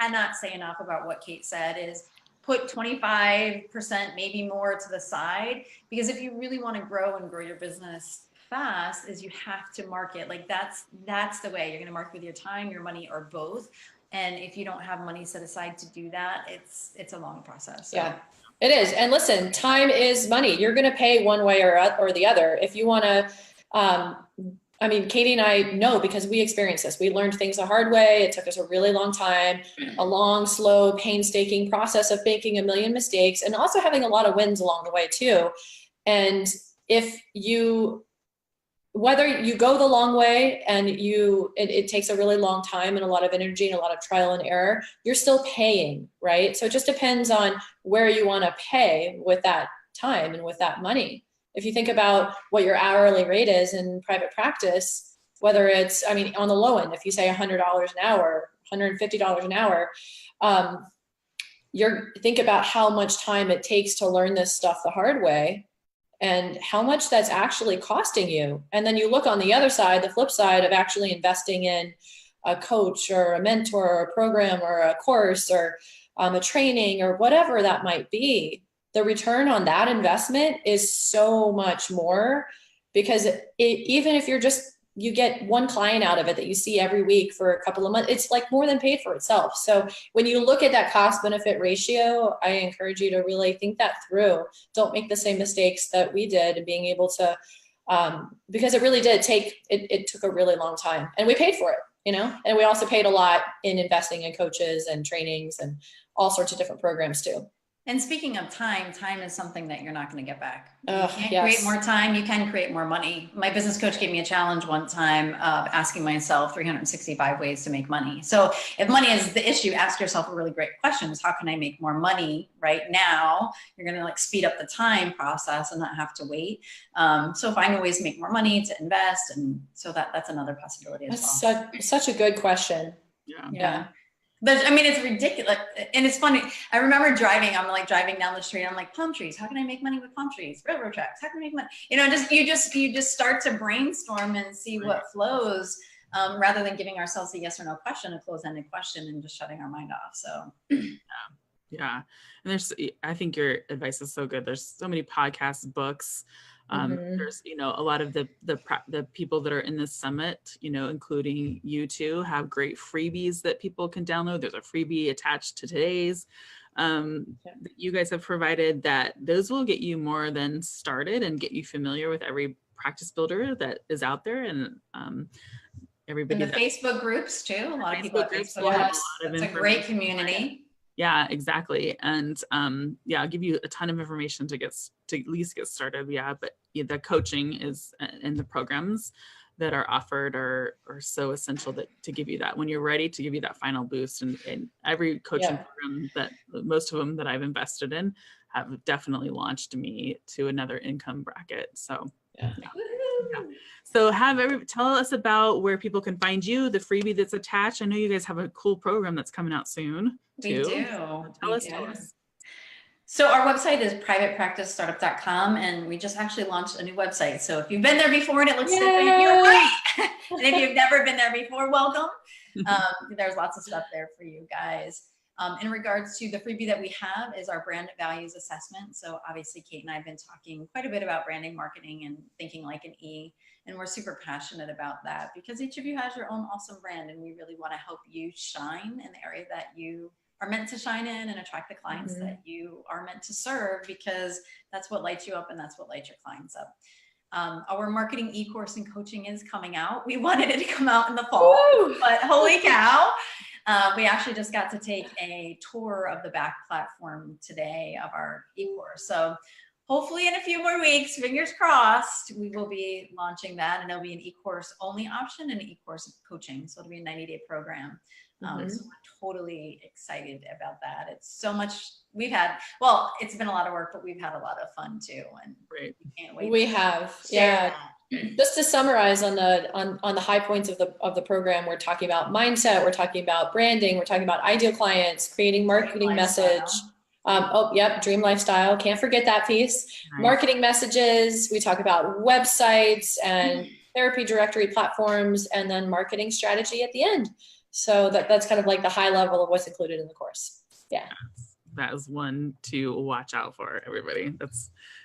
cannot say enough about what Kate said is put 25%, maybe more to the side, because if you really want to grow and grow your business fast, is you have to market. Like that's the way you're going to market with your time, your money, or both. And if you don't have money set aside to do that, it's a long process. So. Yeah. It is. And listen, time is money. You're going to pay one way or the other. If you want to, Katie and I know because we experienced this. We learned things the hard way. It took us a really long time, a long, slow, painstaking process of making a million mistakes and also having a lot of wins along the way too. And if you whether you go the long way and it takes a really long time and a lot of energy and a lot of trial and error, you're still paying, right? So it just depends on where you want to pay with that time and with that money. If you think about what your hourly rate is in private practice, whether it's, I mean, on the low end, if you say $100 an hour, $150 an hour, think about how much time it takes to learn this stuff the hard way and how much that's actually costing you. And then you look on the other side, the flip side of actually investing in a coach or a mentor or a program or a course or a training or whatever that might be. The return on that investment is so much more, because even if you get one client out of it that you see every week for a couple of months, it's like more than paid for itself. So when you look at that cost benefit ratio, I encourage you to really think that through. Don't make the same mistakes that we did in being able to, because it really did it took a really long time, and we paid for it, and we also paid a lot in investing in coaches and trainings and all sorts of different programs too. And speaking of time is something that you're not going to get back. You can't yes. create more time. You can create more money. My business coach gave me a challenge one time of asking myself 365 ways to make money. So if money is the issue, ask yourself a really great question is, how can I make more money right now? You're going to like speed up the time process and not have to wait. So find ways to make more money, to invest. And so that's another possibility as well. Such a good question. Yeah. But I mean, it's ridiculous. And it's funny. I remember driving down the street. I'm like, palm trees. How can I make money with palm trees? Railroad tracks. How can I make money? You just start to brainstorm and see what flows, rather than giving ourselves a yes or no question, a closed-ended question, and just shutting our mind off. So, yeah. And I think your advice is so good. There's so many podcasts, books. There's, a lot of the people that are in this summit, including you two, have great freebies that people can download. There's a freebie attached to today's that you guys have provided, that those will get you more than started and get you familiar with every practice builder that is out there. And everybody. And the Facebook groups too. A lot of people have Facebook groups. It's a great community. Yeah, exactly. And I'll give you a ton of information to at least get started. Yeah, but the coaching is and the programs that are offered are so essential to give you that when you're ready, to give you that final boost. And every coaching program most of them that I've invested in have definitely launched me to another income bracket. So yeah. So tell us about where people can find you, the freebie that's attached. I know you guys have a cool program that's coming out soon too. We do. Tell us. So our website is privatepracticestartup.com, and we just actually launched a new website. So if you've been there before and it looks different, you're right. And if you've never been there before, welcome. There's lots of stuff there for you guys. In regards to the freebie that we have is our brand values assessment. So obviously Kate and I have been talking quite a bit about branding, marketing, and thinking like an E. And we're super passionate about that because each of you has your own awesome brand, and we really want to help you shine in the area that you are meant to shine in and attract the clients that you are meant to serve, because that's what lights you up and that's what lights your clients up. Our marketing e-course and coaching is coming out. We wanted it to come out in the fall, but holy cow. We actually just got to take a tour of the back platform today of our e-course. So hopefully in a few more weeks, fingers crossed, we will be launching that, and it'll be an e-course only option and an e-course coaching. So it'll be a 90-day program. So we're totally excited about that. It's so much it's been a lot of work, but we've had a lot of fun too. And we can't wait. We have, Just to summarize on the high points of the program, we're talking about mindset, we're talking about branding, we're talking about ideal clients, creating marketing message. Dream lifestyle. Can't forget that piece. Nice. Marketing messages. We talk about websites and therapy directory platforms, and then marketing strategy at the end. So that's kind of like the high level of what's included in the course. Yeah. That is one to watch out for, everybody.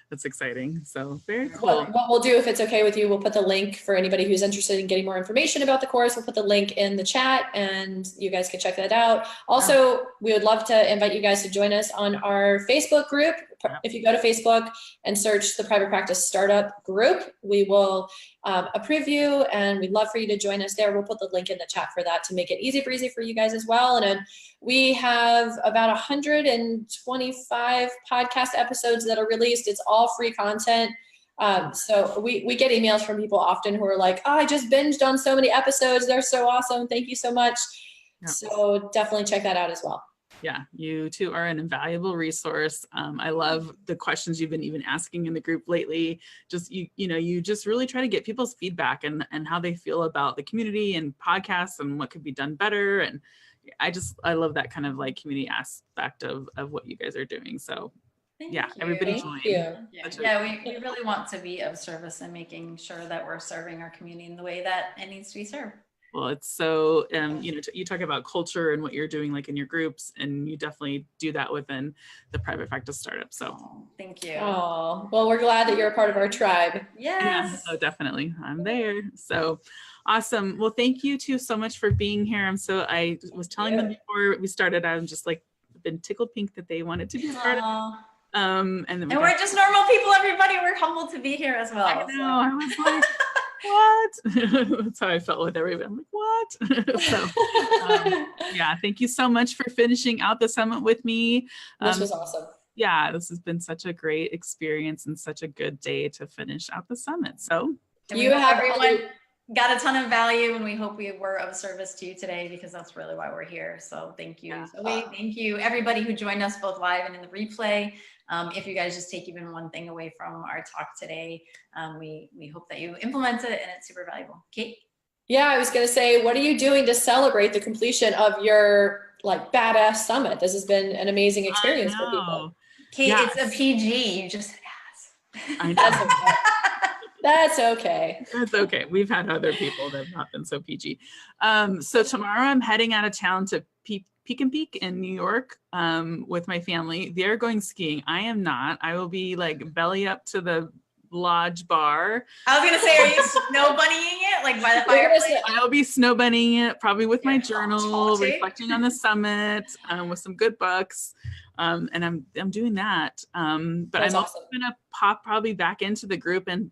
That's exciting. So very cool. What we'll do, if it's okay with you, we'll put the link for anybody who's interested in getting more information about the course. We'll put the link in the chat and you guys can check that out. Also, we would love to invite you guys to join us on our Facebook group. If you go to Facebook and search the Private Practice Startup group, we will approve you, and we'd love for you to join us there. We'll put the link in the chat for that to make it easy breezy for you guys as well. And we have about 125 podcast episodes that are released. It's all free content. So we get emails from people often who are like, oh, I just binged on so many episodes. They're so awesome. Thank you so much. Yeah. So definitely check that out as well. Yeah, you two are an invaluable resource. I love the questions you've been even asking in the group lately. Just, you just really try to get people's feedback and how they feel about the community and podcasts and what could be done better. And I love that kind of like community aspect of what you guys are doing. So yeah, everybody join. Yeah, we really want to be of service and making sure that we're serving our community in the way that it needs to be served. Well, it's so, you talk about culture and what you're doing like in your groups, and you definitely do that within the private practice startup. So thank you. Oh, well, we're glad that you're a part of our tribe. Yes. Yeah, oh, definitely. I'm there. So awesome. Well, thank you two so much for being here. I was telling them before we started, I'm just like been tickled pink that they wanted to be part of. And we're just normal people, everybody. We're humbled to be here as well. I know. I was like, what? That's how I felt with everybody. I'm like, what? So yeah, thank you so much for finishing out the summit with me. This was awesome. Yeah, this has been such a great experience and such a good day to finish out the summit. So you have everyone got a ton of value, and we hope we were of service to you today, because that's really why we're here. So thank you. Thank you everybody who joined us both live and in the replay. If you guys just take even one thing away from our talk today, we hope that you implement it, and it's super valuable. Kate? Yeah, I was going to say, what are you doing to celebrate the completion of your like badass summit? This has been an amazing experience for people. Kate, it's a PG. You just asked. I know. That's okay. It's okay. We've had other people that have not been so PG. So tomorrow I'm heading out of town to Peek in New York with my family. They're going skiing. I am not. I will be like belly up to the lodge bar. I was gonna say, are you snow bunnying it like by the fireplace? I'll be snow bunnying it, probably with my journal, reflecting on the summit with some good books. And I'm doing that. But That's I'm also gonna pop probably back into the group and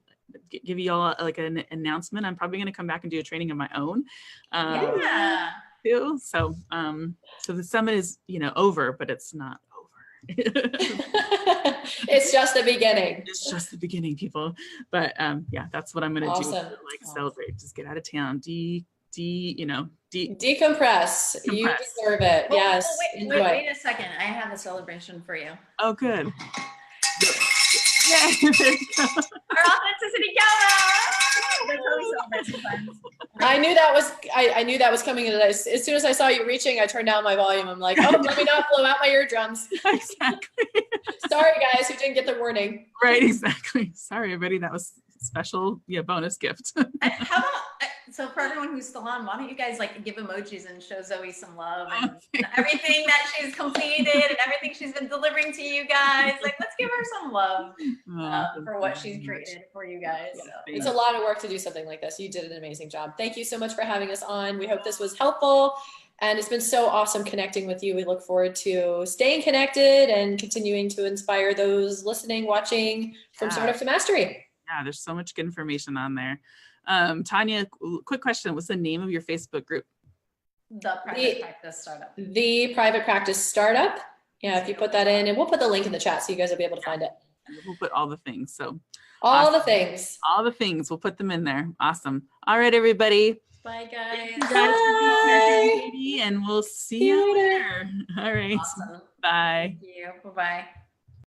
give you all like an announcement. I'm probably going to come back and do a training of my own. Too. So the summit is, over, but it's not over. It's just the beginning. It's just the beginning, people. But yeah, that's what I'm going to do to like celebrate. Just get out of town. Decompress. You deserve it. Yes. Wait a second. I have a celebration for you. Oh, good. Yeah. Our authenticity counter. That's how we celebrate sometimes. I knew that was coming in. As soon as I saw you reaching, I turned down my volume. I'm like, oh, let me not blow out my eardrums. Exactly. Sorry, guys, who didn't get the warning. Right, exactly. Sorry, everybody. That was special, bonus gift. How about, so for everyone who's still on, why don't you guys like give emojis and show Zoey some love and everything that she's completed and everything she's been delivering to you guys. Like, let's give her some love for what she's created for you guys. So. It's a lot of work to do something like this. You did an amazing job. Thank you so much for having us on. We hope this was helpful. And it's been so awesome connecting with you. We look forward to staying connected and continuing to inspire those listening, watching from Startup to Mastery. Yeah, there's so much good information on there. Tanya, quick question. What's the name of your Facebook group? The Private Practice Startup. The Private Practice Startup. Yeah, if you put that in, and we'll put the link in the chat so you guys will be able to find it. We'll put all the things. So all the things. All the things. We'll put them in there. Awesome. All right, everybody. Bye, guys. Thank you guys for being here, and we'll see you later. All right. Awesome. Bye. Thank you. Bye-bye.